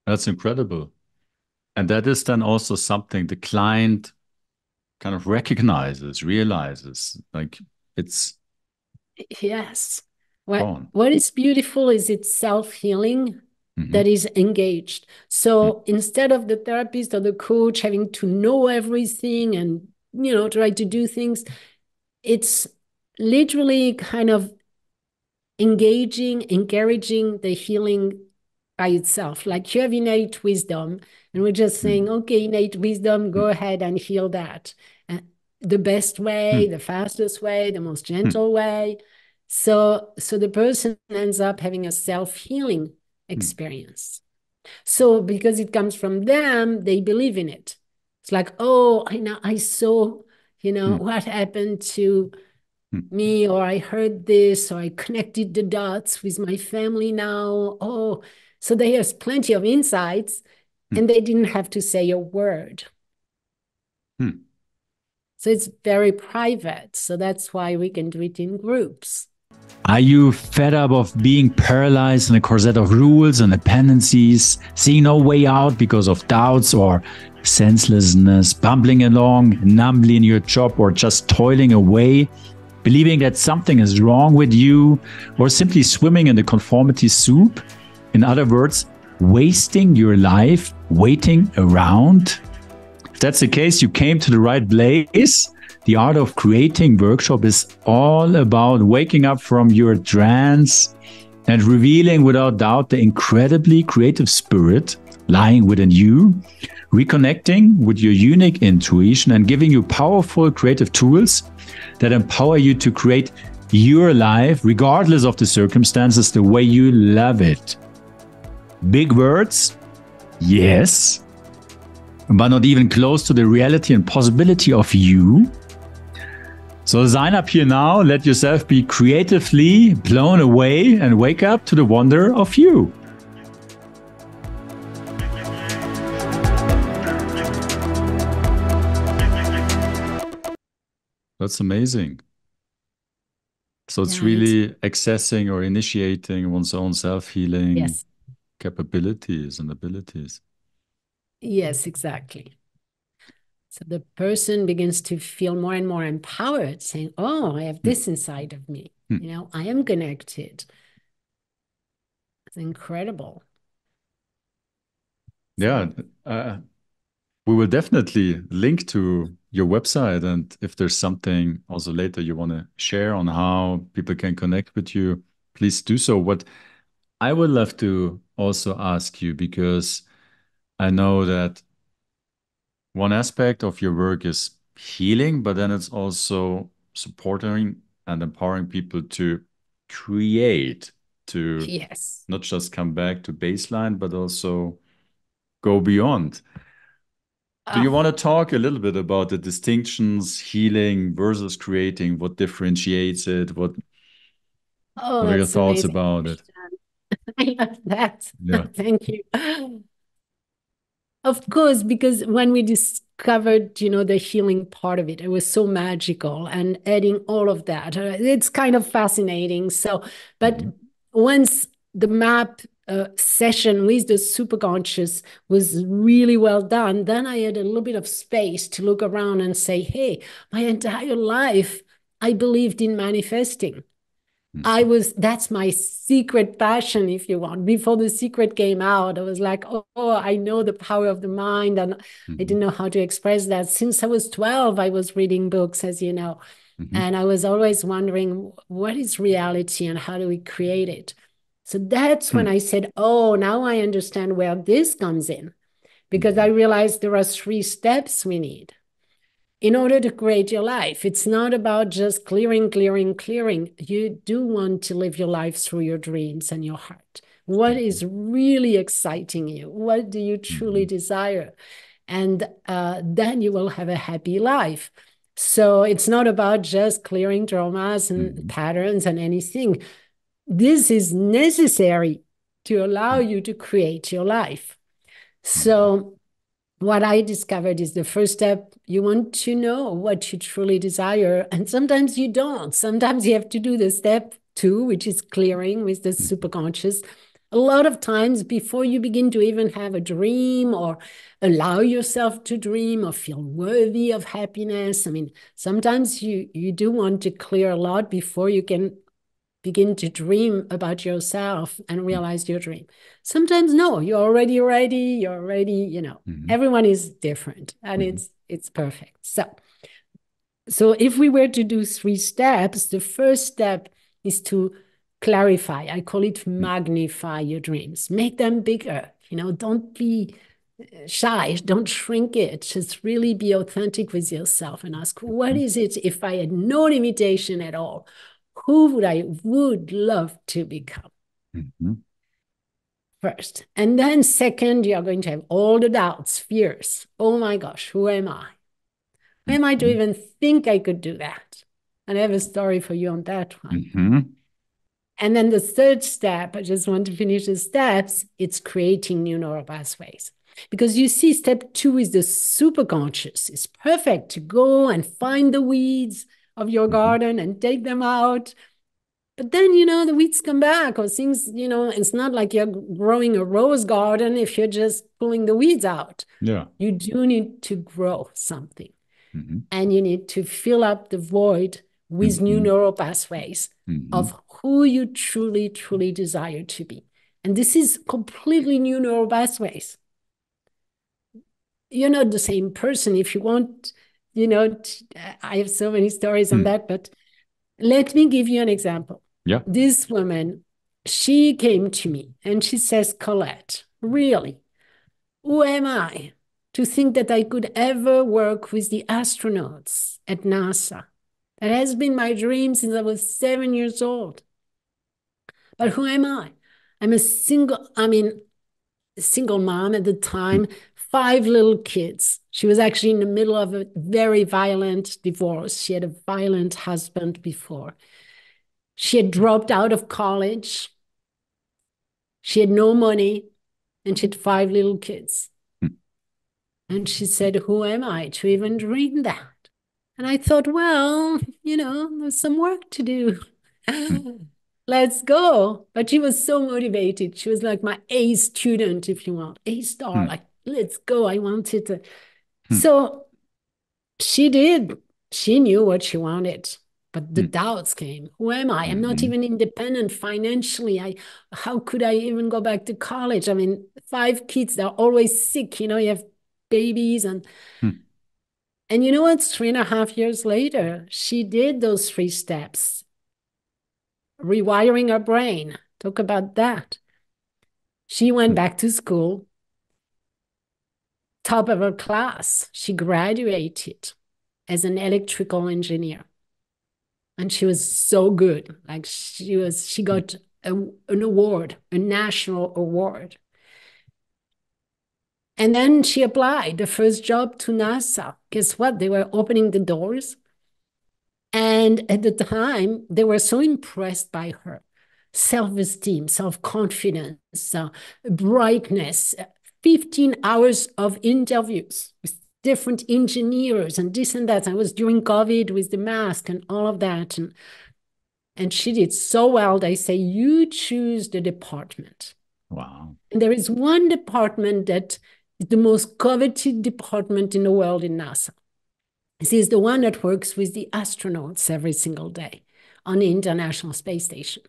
That's incredible. And that is then also something the client kind of recognizes, realizes, like it's Yes. What gone. what is beautiful is it's self-healing. Mm-hmm. that is engaged. So instead of the therapist or the coach having to know everything and, try to do things, it's literally kind of engaging, encouraging the healing by itself. Like you have innate wisdom, and we're just saying, okay, innate wisdom, go ahead and heal that. And the best way, the fastest way, the most gentle way. So the person ends up having a self-healing experience. So because it comes from them, they believe in it. It's like, oh, I know, I saw, what happened to me, or I heard this, or I connected the dots with my family now. Oh, so they have plenty of insights and they didn't have to say a word. So it's very private. So that's why we can do it in groups. Are you fed up of being paralyzed in a corset of rules and dependencies, seeing no way out because of doubts or senselessness, bumbling along numbly in your job or just toiling away, believing that something is wrong with you, or simply swimming in the conformity soup? In other words, wasting your life waiting around? If that's the case, you came to the right place. The Art of Creating workshop is all about waking up from your trance and revealing without doubt the incredibly creative spirit lying within you, reconnecting with your unique intuition and giving you powerful creative tools that empower you to create your life regardless of the circumstances the way you love it. Big words? Yes. But not even close to the reality and possibility of you. So sign up here now, let yourself be creatively blown away and wake up to the wonder of you. That's amazing. So it's Yeah, it's really accessing or initiating one's own self-healing yes. capabilities and abilities. Yes, exactly. So the person begins to feel more and more empowered, saying, oh, I have Hmm. this inside of me. Hmm. I am connected. It's incredible. Yeah, So, we will definitely link to your website. And if there's something also later you want to share on how people can connect with you, please do so. What I would love to also ask you, because I know that one aspect of your work is healing, but then it's also supporting and empowering people to create, to yes. not just come back to baseline, but also go beyond. Do you Oh, want to talk a little bit about the distinctions, healing versus creating? What differentiates it? oh, What are your that's thoughts amazing about it? question. I love that. Yeah. Thank you. Of course, because when we discovered, the healing part of it, it was so magical and adding all of that. It's kind of fascinating. So, but Mhm. once the map session with the superconscious was really well done, then I had a little bit of space to look around and say, hey, my entire life, I believed in manifesting. Mhm. That's my secret passion, if you want. Before the secret came out, I was like, oh, I know the power of the mind. And I didn't Mhm. know how to express that. Since I was 12, I was reading books, as you know. Mhm. And I was always wondering, what is reality and how do we create it? So that's when Mhm. I said, oh, now I understand where this comes in. Because I Mhm. realized there are 3 steps we need in order to create your life. It's not about just clearing, clearing, clearing. You do want to live your life through your dreams and your heart. What Mhm. is really exciting you? What do you truly Mhm. desire? And then you will have a happy life. So it's not about just clearing traumas and Mhm. patterns and anything. This is necessary to allow you to create your life. Mhm. So what I discovered is the first step. You want to know what you truly desire. And sometimes you don't. Sometimes you have to do the step 2, which is clearing with the Mhm. superconscious. A lot of times before you begin to even have a dream or allow yourself to dream or feel worthy of happiness. I mean, sometimes you do want to clear a lot before you can begin to dream about yourself and realize your dream. Sometimes no, you're already ready, you're already, Mm-hmm. everyone is different and Mm-hmm. it's perfect. So if we were to do 3 steps, the first step is to clarify. I call it magnify your dreams. Make them bigger. Don't be shy. Don't shrink it. Just really be authentic with yourself and ask, what is it if I had no limitation at all? Who would love to become Mm-hmm. first? And then second, you're going to have all the doubts, fears. Oh my gosh, who am I? Who am I to Mm-hmm. even think I could do that? And I have a story for you on that one. Mm-hmm. And then the third step, I just want to finish the steps, it's creating new neural pathways. Because you see, step 2 is the superconscious. It's perfect to go and find the weeds of your Mm-hmm. garden and take them out. But then, the weeds come back or things, it's not like you're growing a rose garden if you're just pulling the weeds out. Yeah. You do need to grow something Mm-hmm. and you need to fill up the void with new Mm-hmm. neural pathways Mm-hmm. of who you truly, truly desire to be. And this is completely new neural pathways. You're not the same person if you want, I have so many stories on Mm. that, but let me give you an example. Yeah. This woman, she came to me and she says, Colette, really, who am I to think that I could ever work with the astronauts at NASA? That has been my dream since I was 7 years old. But who am I? I'm a single mom at the Mm. time, 5 little kids. She was actually in the middle of a very violent divorce. She had a violent husband before. She had dropped out of college. She had no money and she had 5 little kids. Mm. And she said, who am I to even dream that? And I thought, well, there's some work to do. Mm. Let's go. But she was so motivated. She was like my A student, if you want, A star, Mm. like, let's go. I wanted to. Mm. So she did. She knew what she wanted. But the Mm. doubts came. Who am I? I'm not Mm-hmm. even independent financially. How could I even go back to college? I mean, 5 kids, they're always sick. You have babies Mm. and you know what? 3.5 years later, she did those 3 steps, rewiring her brain. Talk about that. She went Mm. back to school, top of her class. She graduated as an electrical engineer. And she was so good. Like she Mm. got an award, a national award. And then she applied the first job to NASA. Guess what? They were opening the doors. And at the time, they were so impressed by her self-esteem, self-confidence, brightness, 15 hours of interviews with different engineers and this and that. I was during COVID with the mask and all of that. And she did so well. They say, you choose the department. Wow. And there is one department that is the most coveted department in the world in NASA. This is the one that works with the astronauts every single day on the International Space Station.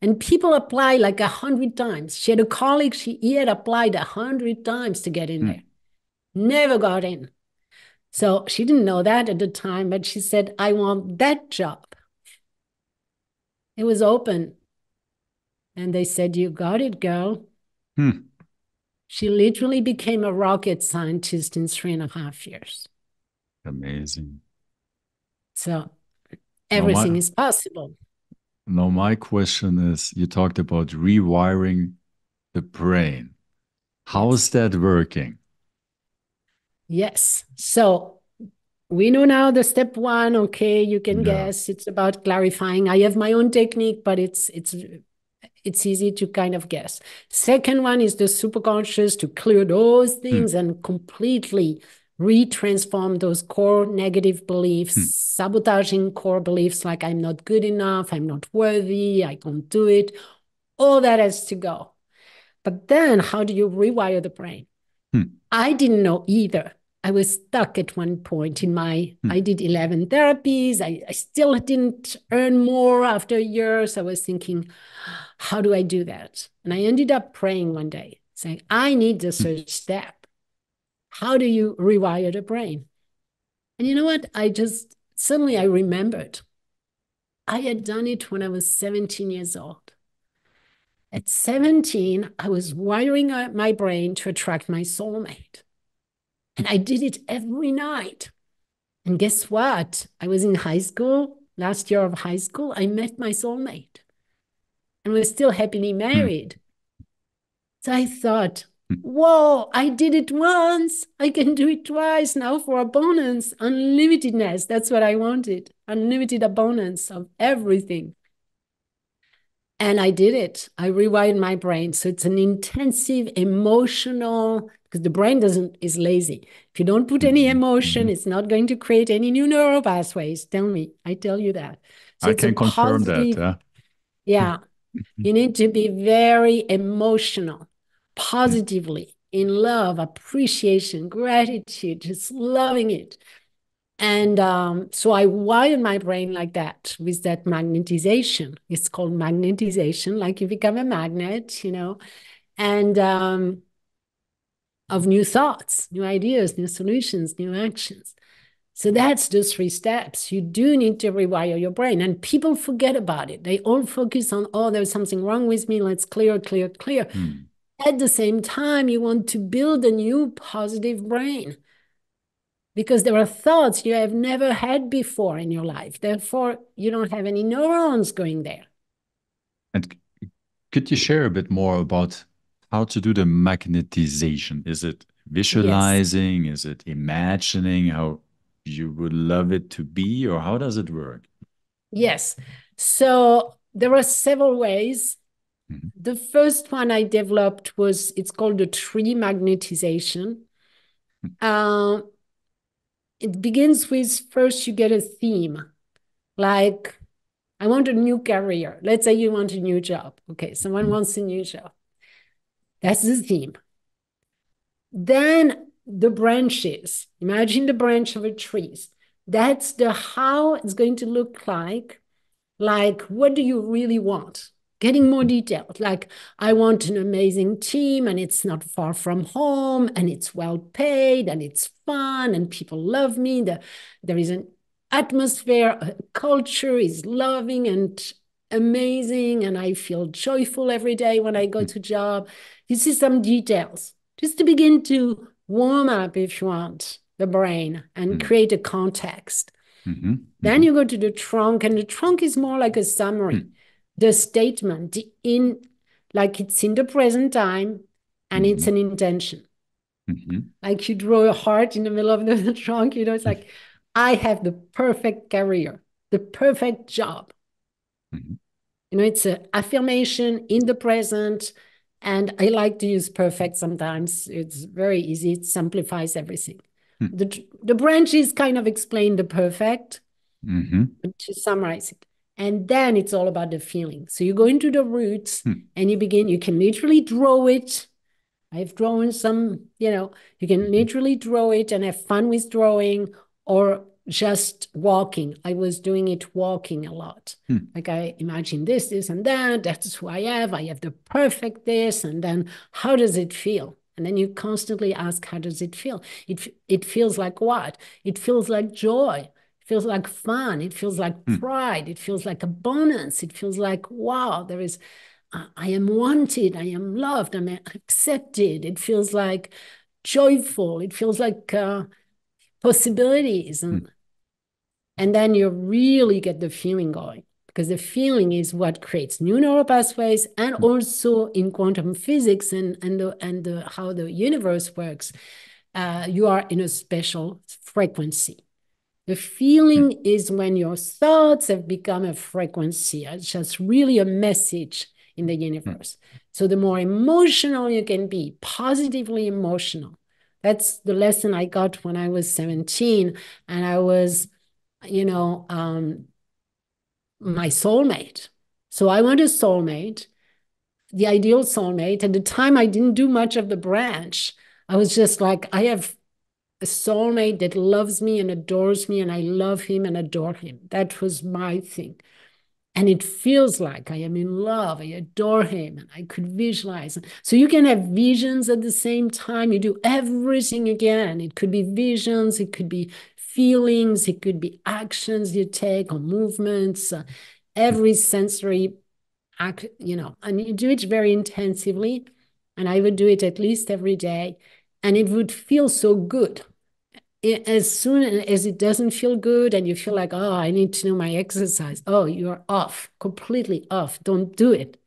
And people apply like 100 times. She had a colleague, he had applied 100 times to get in Mm. there, never got in. So she didn't know that at the time, but she said, I want that job. It was open. And they said, you got it, girl. Mm. She literally became a rocket scientist in 3.5 years. Amazing. So Now everything is possible. my question is, you talked about rewiring the brain. How is Yes. that working? Yes. So we know now the step 1. Okay, you can Yeah. guess. It's about clarifying. I have my own technique, but it's easy to kind of guess. Second one is the superconscious to clear those Mm. things and completely retransform those core negative beliefs, Mm. sabotaging core beliefs like I'm not good enough, I'm not worthy, I can't do it. All that has to go. But then how do you rewire the brain? Mm. I didn't know either. I was stuck at one point in my, Hmm. I did 11 therapies. I still didn't earn more after years. I was thinking, how do I do that? And I ended up praying one day, saying, I need the Hmm. third step. How do you rewire the brain? And you know what? Suddenly I remembered I had done it when I was 17 years old. At 17, I was wiring my brain to attract my soulmate. And I did it every night. And guess what? I was in high school, last year of high school, I met my soulmate and we're still happily Hmm. married. So I thought, Hmm. whoa, I did it once. I can do it twice now for abundance, unlimitedness. That's what I wanted. Unlimited abundance of everything. And I did it. I rewired my brain. So it's an intensive emotional, because the brain doesn't is lazy. If you don't put any Mhm. emotion, Mhm. it's not going to create any new neural pathways. Tell me, I tell you that. So I it's a can confirm that. positive, yeah. Mhm. You need to be very emotional, Hmm. positively, in love, appreciation, gratitude, just loving it. And so I wired my brain like that with that magnetization. It's called magnetization, like you become a magnet, and of new thoughts, new ideas, new solutions, new actions. So that's the three steps. You do need to rewire your brain, and people forget about it. They all focus on, oh, there's something wrong with me. Let's clear, clear, clear. Hmm. At the same time, you want to build a new positive brain because there are thoughts you have never had before in your life. Therefore, you don't have any neurons going there. And could you share a bit more about how to do the magnetization? Is it Yes. visualizing? Is it imagining how you would love it to be? Or how does it work? Yes. So there are several ways. Mhm. The first one I developed was it's called the tree magnetization. Uh, it begins with first you get a theme, like I want a new career. Let's say you want a new job. Okay, someone Mhm. wants a new job. That's the theme. Then the branches. Imagine the branch of a tree. That's the how it's going to look like. Like, what do you really want? Getting more detailed. Like, I want an amazing team and it's not far from home and it's well paid and it's fun and people love me. There is an atmosphere, a culture is loving and amazing. And I feel joyful every day when I go Mhm. to job. You see some details just to begin to warm up, if you want, the brain and Mhm. create a context. Mhm. Then Mhm. you go to the trunk, and the trunk is more like a summary, the statement like it's in the present time and it's Mhm. an intention. Mhm. Like you draw a heart in the middle of the trunk, it's like, I have the perfect career, the perfect job. Mhm. It's an affirmation in the present. And I like to use perfect sometimes. It's very easy. It simplifies everything. Mhm. The branches kind of explain the perfect, Mhm. to summarize it. And then it's all about the feeling. So you go into the roots Mhm. and you can literally draw it. I've drawn some, you can Mhm. literally draw it and have fun with drawing or just walking. I was doing it walking a lot. Mhm. Like I imagine this, and that. That's who I have. I have the perfect this. And then how does it feel? And then you constantly ask, how does it feel? It feels like what? It feels like joy. It feels like fun. It feels like Mhm. pride. It feels like abundance. It feels like, wow, I am wanted, I am loved, I'm accepted. It feels like joyful. It feels like possibilities. Mhm. And then you really get the feeling going because the feeling is what creates new neural pathways and Mhm. also in quantum physics and how the universe works, you are in a special frequency. The feeling is when your thoughts have become a frequency. It's just really a message in the Mhm. universe. So the more emotional you can be, positively emotional. That's the lesson I got when I was 17 and I was, you know, my soulmate. So I want a soulmate, the ideal soulmate. At the time, I didn't do much of the branch. I was just like, I have a soulmate that loves me and adores me, and I love him and adore him. That was my thing. And it feels like I am in love. I adore him and I could visualize. So you can have visions at the same time. You do everything again. It could be visions, it could be feelings, it could be actions you take or movements, every sensory act, and you do it very intensively. And I would do it at least every day. And it would feel so good. As soon as it doesn't feel good and you feel like, oh, I need to do my exercise, oh, you're off, completely off. Don't do it.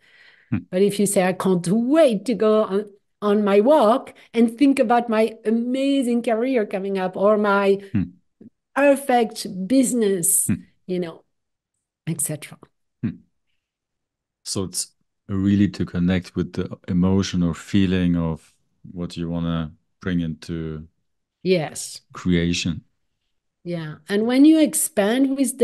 Hmm. But if you say, I can't wait to go on my walk and think about my amazing career coming up or my Hmm. perfect business, Hmm. you know, etc. Hmm. So it's really to connect with the emotion or feeling of what you want to bring into Yes. creation. Yeah. And when you expand with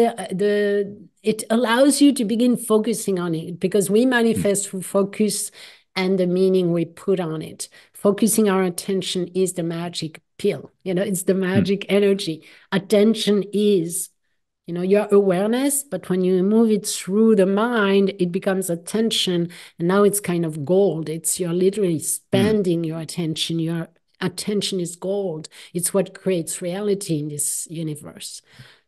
it allows you to begin focusing on it because we Hmm. manifest through focus and the meaning we put on it. Focusing our attention is the magic pill. It's the Hmm. magic energy. Attention is your awareness, but when you move it through the mind, it becomes attention. And now it's kind of gold. You're literally Hmm. spending your attention. Your attention is gold. It's what creates reality in this universe.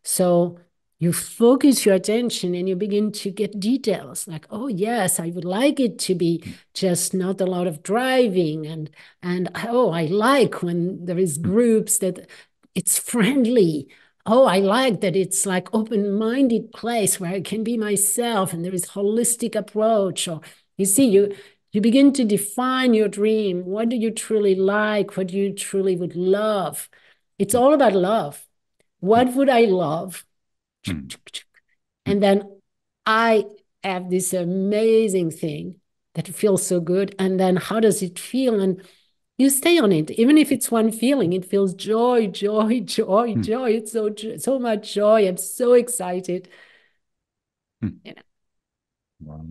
So you focus your attention and you begin to get details like, oh yes, I would like it to be just not a lot of driving and oh, I like when there is Hmm. groups that it's friendly. Oh, I like that it's like open-minded place where I can be myself and there is holistic approach. Or you see, you begin to define your dream. What do you truly like? What do you truly would love? It's Hmm. all about love. Hmm. What would I love? Hmm. Hmm. And then I have this amazing thing that feels so good. And then how does it feel? And you stay on it, even if it's one feeling. It feels joy, joy, joy, Hmm. joy. It's so much joy. I'm so excited. Hmm. You know. Wow.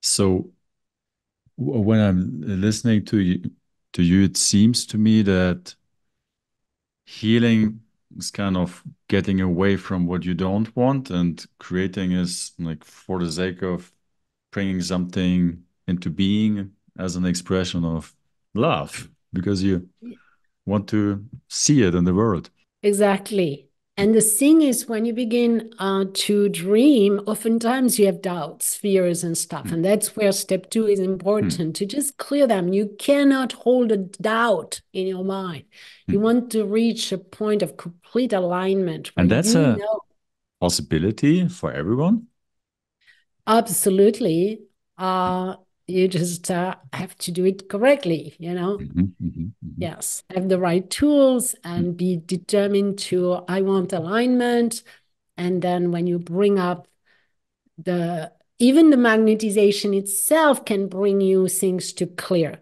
So when I'm listening to you, it seems to me that healing is kind of getting away from what you don't want, and creating is like for the sake of bringing something into being as an expression of love because you want to see it in the world. Exactly. And the thing is, when you begin to dream, oftentimes you have doubts, fears, and stuff. Hmm. And that's where step two is Hmm. important to just clear them. You cannot hold a doubt in your mind. You Hmm. want to reach a point of complete alignment where And that's you a know possibility for everyone. absolutely. Uh, you just have to do it correctly. Mhm, mhm, mhm, Yes, have the right tools mm, and be determined to, I want alignment. And then when you bring up the even the magnetization itself can bring you things to clear.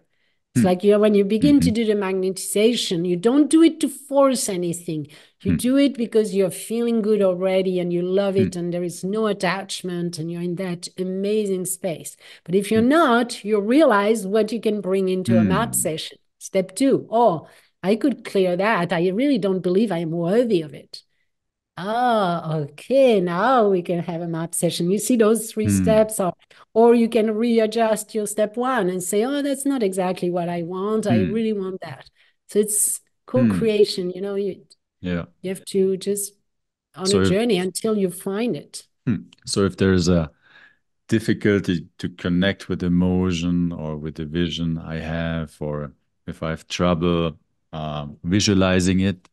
It's mm, like when you begin to mhm, do the magnetization, you don't do it to force anything. You mm, do it because you're feeling good already and you love mm, it and there is no attachment and you're in that amazing space. But if you're mm, not, you realize what you can bring into a map mm, session. Step two, oh, I could clear that. I really don't believe I am worthy of it. Oh, okay. Now we can have a map session. You see those three mm, steps, or you can readjust your step one and say, oh, that's not exactly what I want. I mm, really want that. So it's mm. co-creation, Yeah. you have to just on a So if journey until you find it. so if there's a difficulty to connect with emotion or with the vision I have, or if I have trouble visualizing it,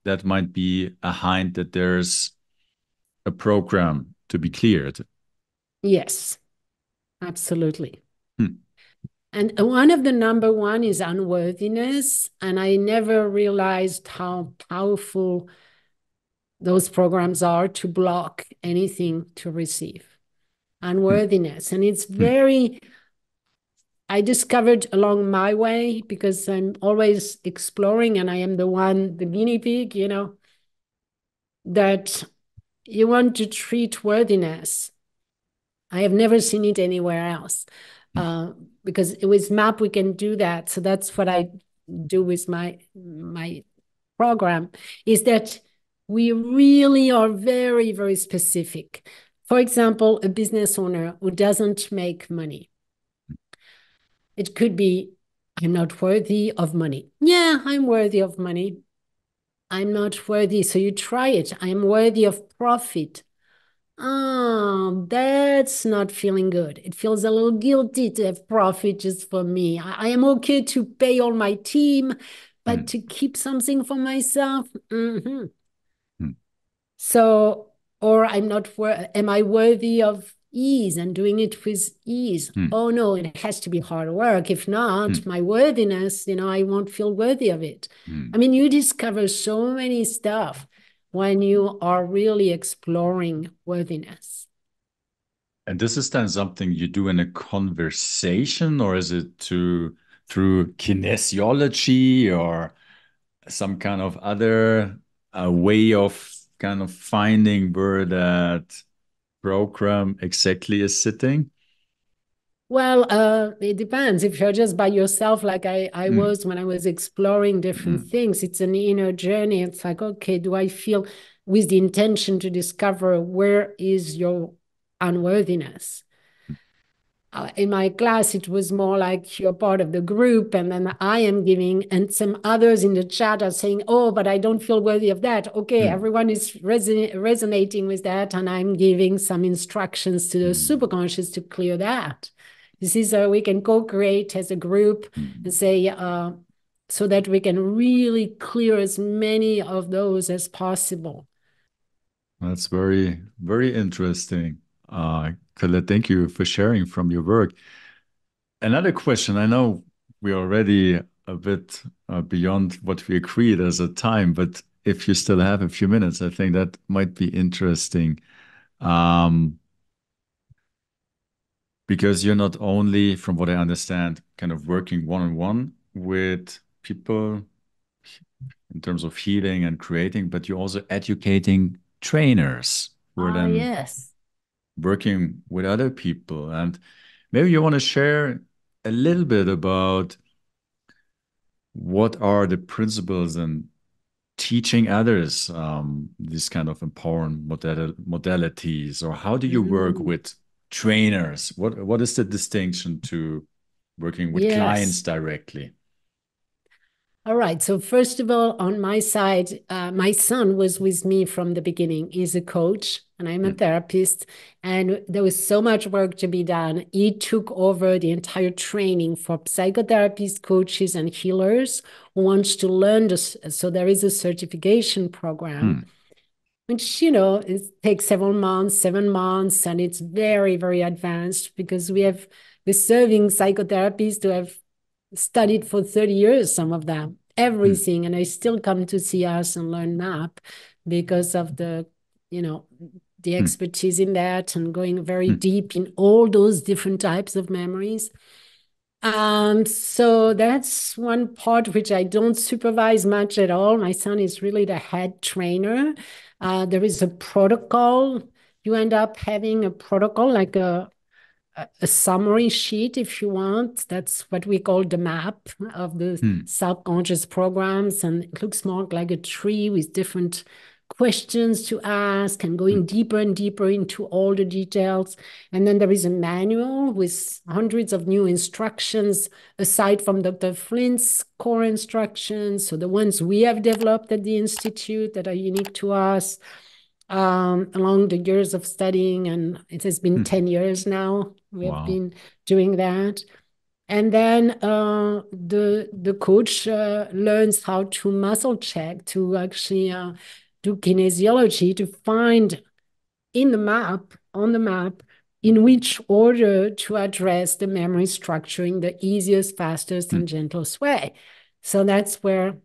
that might be a hint that there's a program to be cleared. Yes, absolutely. Hmm. And one of the number one is unworthiness. And I never realized how powerful those programs are to block anything to receive. Hmm. Unworthiness. And it's Hmm. very, I discovered along my way because I'm always exploring and I am the one, the guinea pig, that you want to treat worthiness. I have never seen it anywhere else. Hmm. Because with MAP we can do that. So that's what I do with my program is that we really are very, very specific. For example, a business owner who doesn't make money. It could be, I'm not worthy of money. Yeah, I'm worthy of money. I'm not worthy. So you try it. I'm worthy of profit. Oh, that's not feeling good. It feels a little guilty to have profit just for me. I am okay to pay all my team, but mm, to keep something for myself, mm, so, or I'm not, am I worthy of ease and doing it with ease? mm, Oh no, it has to be hard work. If not, mm, my worthiness, I won't feel worthy of it. mm. I mean, you discover so many stuff when you are really exploring worthiness. And this is then something you do in a conversation, or is it through kinesiology or some kind of other way of kind of finding where that program exactly is sitting? Well, it depends. If you're just by yourself, like I Mm, was when I was exploring different mm, things, it's an inner journey. It's like, okay, do I feel with the intention to discover where is your unworthiness? In my class, it was more like you're part of the group, and then I am giving, and some others in the chat are saying, "Oh, but I don't feel worthy of that." Okay, mm, everyone is resonating with that, and I'm giving some instructions to the mm, superconscious to clear that. This is we can co-create as a group and mm. say, so that we can really clear as many of those as possible. That's very, very interesting. Colette, thank you for sharing from your work. Another question. I know we're already a bit beyond what we agreed as a time, but if you still have a few minutes, I think that might be interesting. Um, because you're not only, from what I understand, kind of working one on one with people in terms of healing and creating, but you're also educating trainers who are Ah, then yes. working with other people. And maybe you want to share a little bit about what are the principles and teaching others these kind of empowering modalities, or how do you work Mm, with trainers? What is the distinction to working with clients yes. directly? All right. So first of all, on my side, my son was with me from the beginning. He's a coach and I'm a Mm, therapist. And there was so much work to be done. He took over the entire training for psychotherapists, coaches, and healers who wants to learn this. So there is a certification program, mm, which, it takes several months, 7 months, and it's very, very advanced because we're serving psychotherapists who have studied for 30 years, some of them, mm, everything. And they still come to see us and learn MAP because of you know, the mm, expertise in that and going very mm, deep in all those different types of memories. So that's one part which I don't supervise much at all. My son is really the head trainer. There is a protocol. You end up having a protocol like a summary sheet if you want. That's what we call the map of the mm, subconscious programs. And it looks more like a tree with different questions to ask and mm, going deeper and deeper into all the details. And then there is a manual with hundreds of new instructions aside from Dr. Flint's core instructions. So the ones we have developed at the Institute that are unique to us along the years of studying, and it has been mm. 10 years now. We have Wow. been doing that. And then the coach learns how to muscle check, to actually do kinesiology, to find in the map, on the map, in which order to address the memory structure in the easiest, fastest, Mm, and gentlest way. So that's where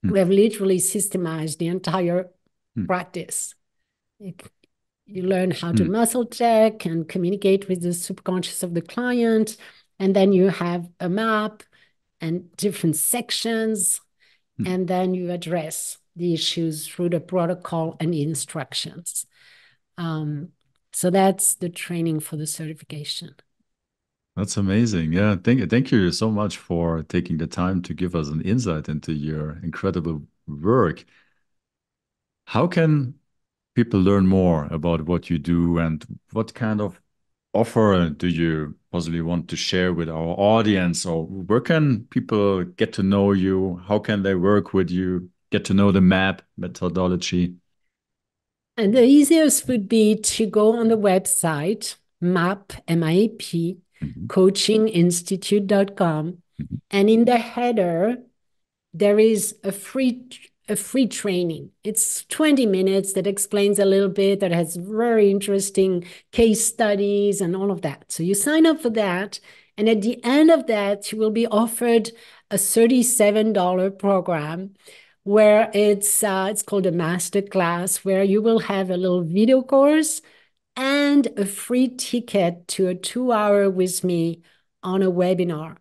mm, we have literally systemized the entire mm, practice. You learn how to mm, muscle check and communicate with the subconscious of the client. And then you have a map and different sections. mm. And then you address the issues through the protocol and the instructions. Um, so that's the training for the certification. That's amazing. Yeah, thank you so much for taking the time to give us an insight into your incredible work. How can people learn more about what you do and what kind of offer do you possibly want to share with our audience? Or where can people get to know you? How can they work with you, get to know the map methodology? And the easiest would be to go on the website, MAP, M-I-A-P, Mhm, coachinginstitute.com. mhm, And in the header, there is a free training. It's 20 minutes that explains a little bit, that has very interesting case studies and all of that. So you sign up for that, and at the end of that, you will be offered a $37 program where it's called a master class, where you will have a little video course and a free ticket to a 2 hour with me on a webinar,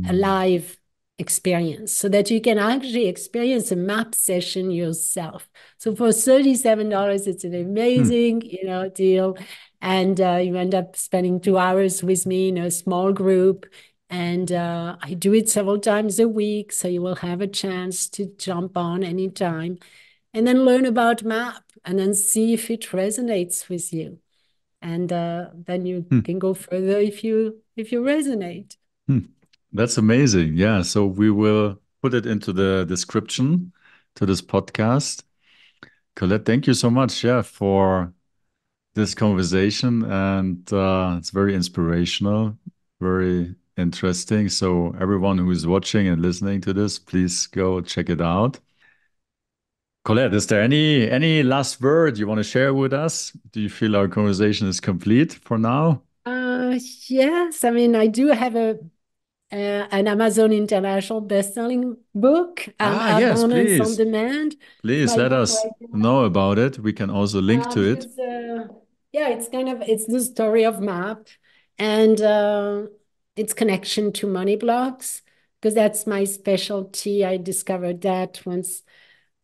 a mhm, live experience, so that you can actually experience a map session yourself. So for $37, it's an mhm, amazing, deal. And you end up spending 2 hours with me in a small group. And I do it several times a week, so you will have a chance to jump on anytime and then learn about map and then see if it resonates with you. And then you mhm, can go further if you resonate. mhm. That's amazing. Yeah. So we will put it into the description to this podcast. Colette, thank you so much, yeah, for this conversation. And it's very inspirational, very interesting. So, everyone who is watching and listening to this, please go check it out. Colette, is there any last word you want to share with us? Do you feel our conversation is complete for now? Yes, I mean, I do have an Amazon International best-selling book, Ah, yes, Abundance on please. Demand. It's Please my let book us right now. know about it. We can also link to it. Because yeah, it's the story of MAP, and its connection to money blocks, because that's my specialty. I discovered that once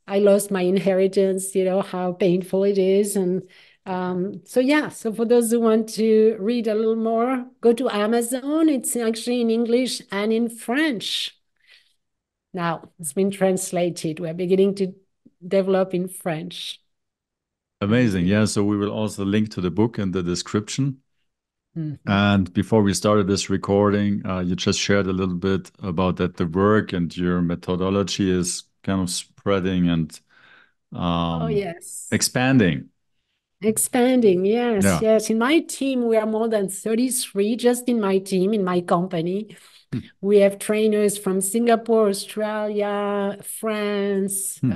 I lost my inheritance, how painful it is. And so, yeah, so for those who want to read a little more, go to Amazon. It's actually in English and in French. Now it's been translated. We're beginning to develop in French as Amazing. we Yeah. go. So we will also link to the book in the description. Mhm. And before we started this recording, you just shared a little bit about that the work and your methodology is kind of spreading and Oh, um, yes. expanding. Expanding. Yes, Yeah. yes. In my team, we are more than 33 just in my team, in my company. Hmm, We have trainers from Singapore, Australia, France, hmm,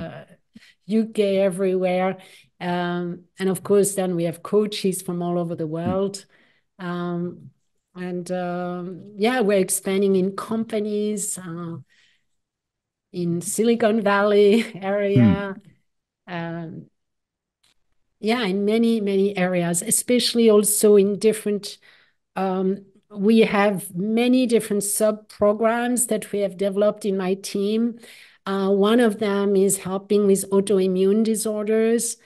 UK, everywhere. And of course, then we have coaches from all over the hmm, world. Um, and yeah, we're expanding in companies in Silicon Valley hmm, area. Um, yeah, in many, many areas, especially also in different we have many different sub programs that we have developed in my team. One of them is helping with autoimmune disorders,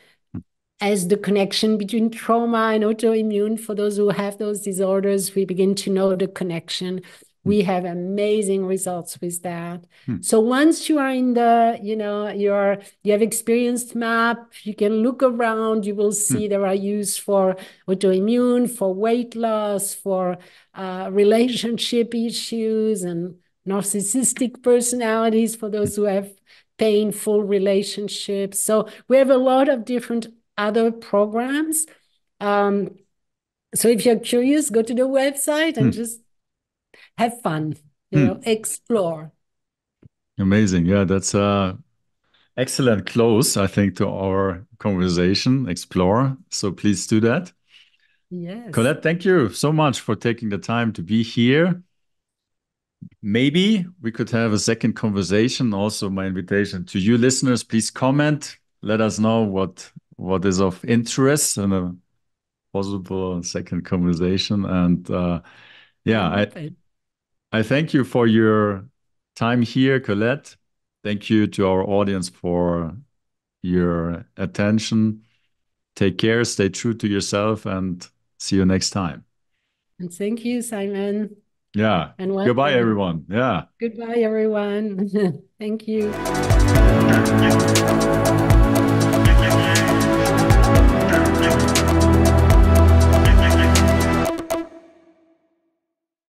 as the connection between trauma and autoimmune. For those who have those disorders, we begin to know the connection. hmm, We have amazing results with that. hmm, So once you are in the, you have experienced map, you can look around, you will hmm, see there are use for autoimmune, for weight loss, for relationship issues, and narcissistic personalities for those who have painful relationships. So we have a lot of different other programs. Um, so if you're curious, go to the website hmm, and just have fun, hmm. explore. Amazing. Yeah, that's excellent close, I think, to our conversation. Explore. So please do that. Yes. Colette, thank you so much for taking the time to be here. Maybe we could have a second conversation. Also, my invitation to you listeners, please comment. Let us know what is of interest in a possible second conversation. And yeah, I'm open. I thank you for your time here, Colette. Thank you to our audience for your attention. Take care, stay true to yourself, and see you next time. And thank you, Simon. Yeah. And one Goodbye, day. everyone. Yeah. Goodbye, everyone. Thank you.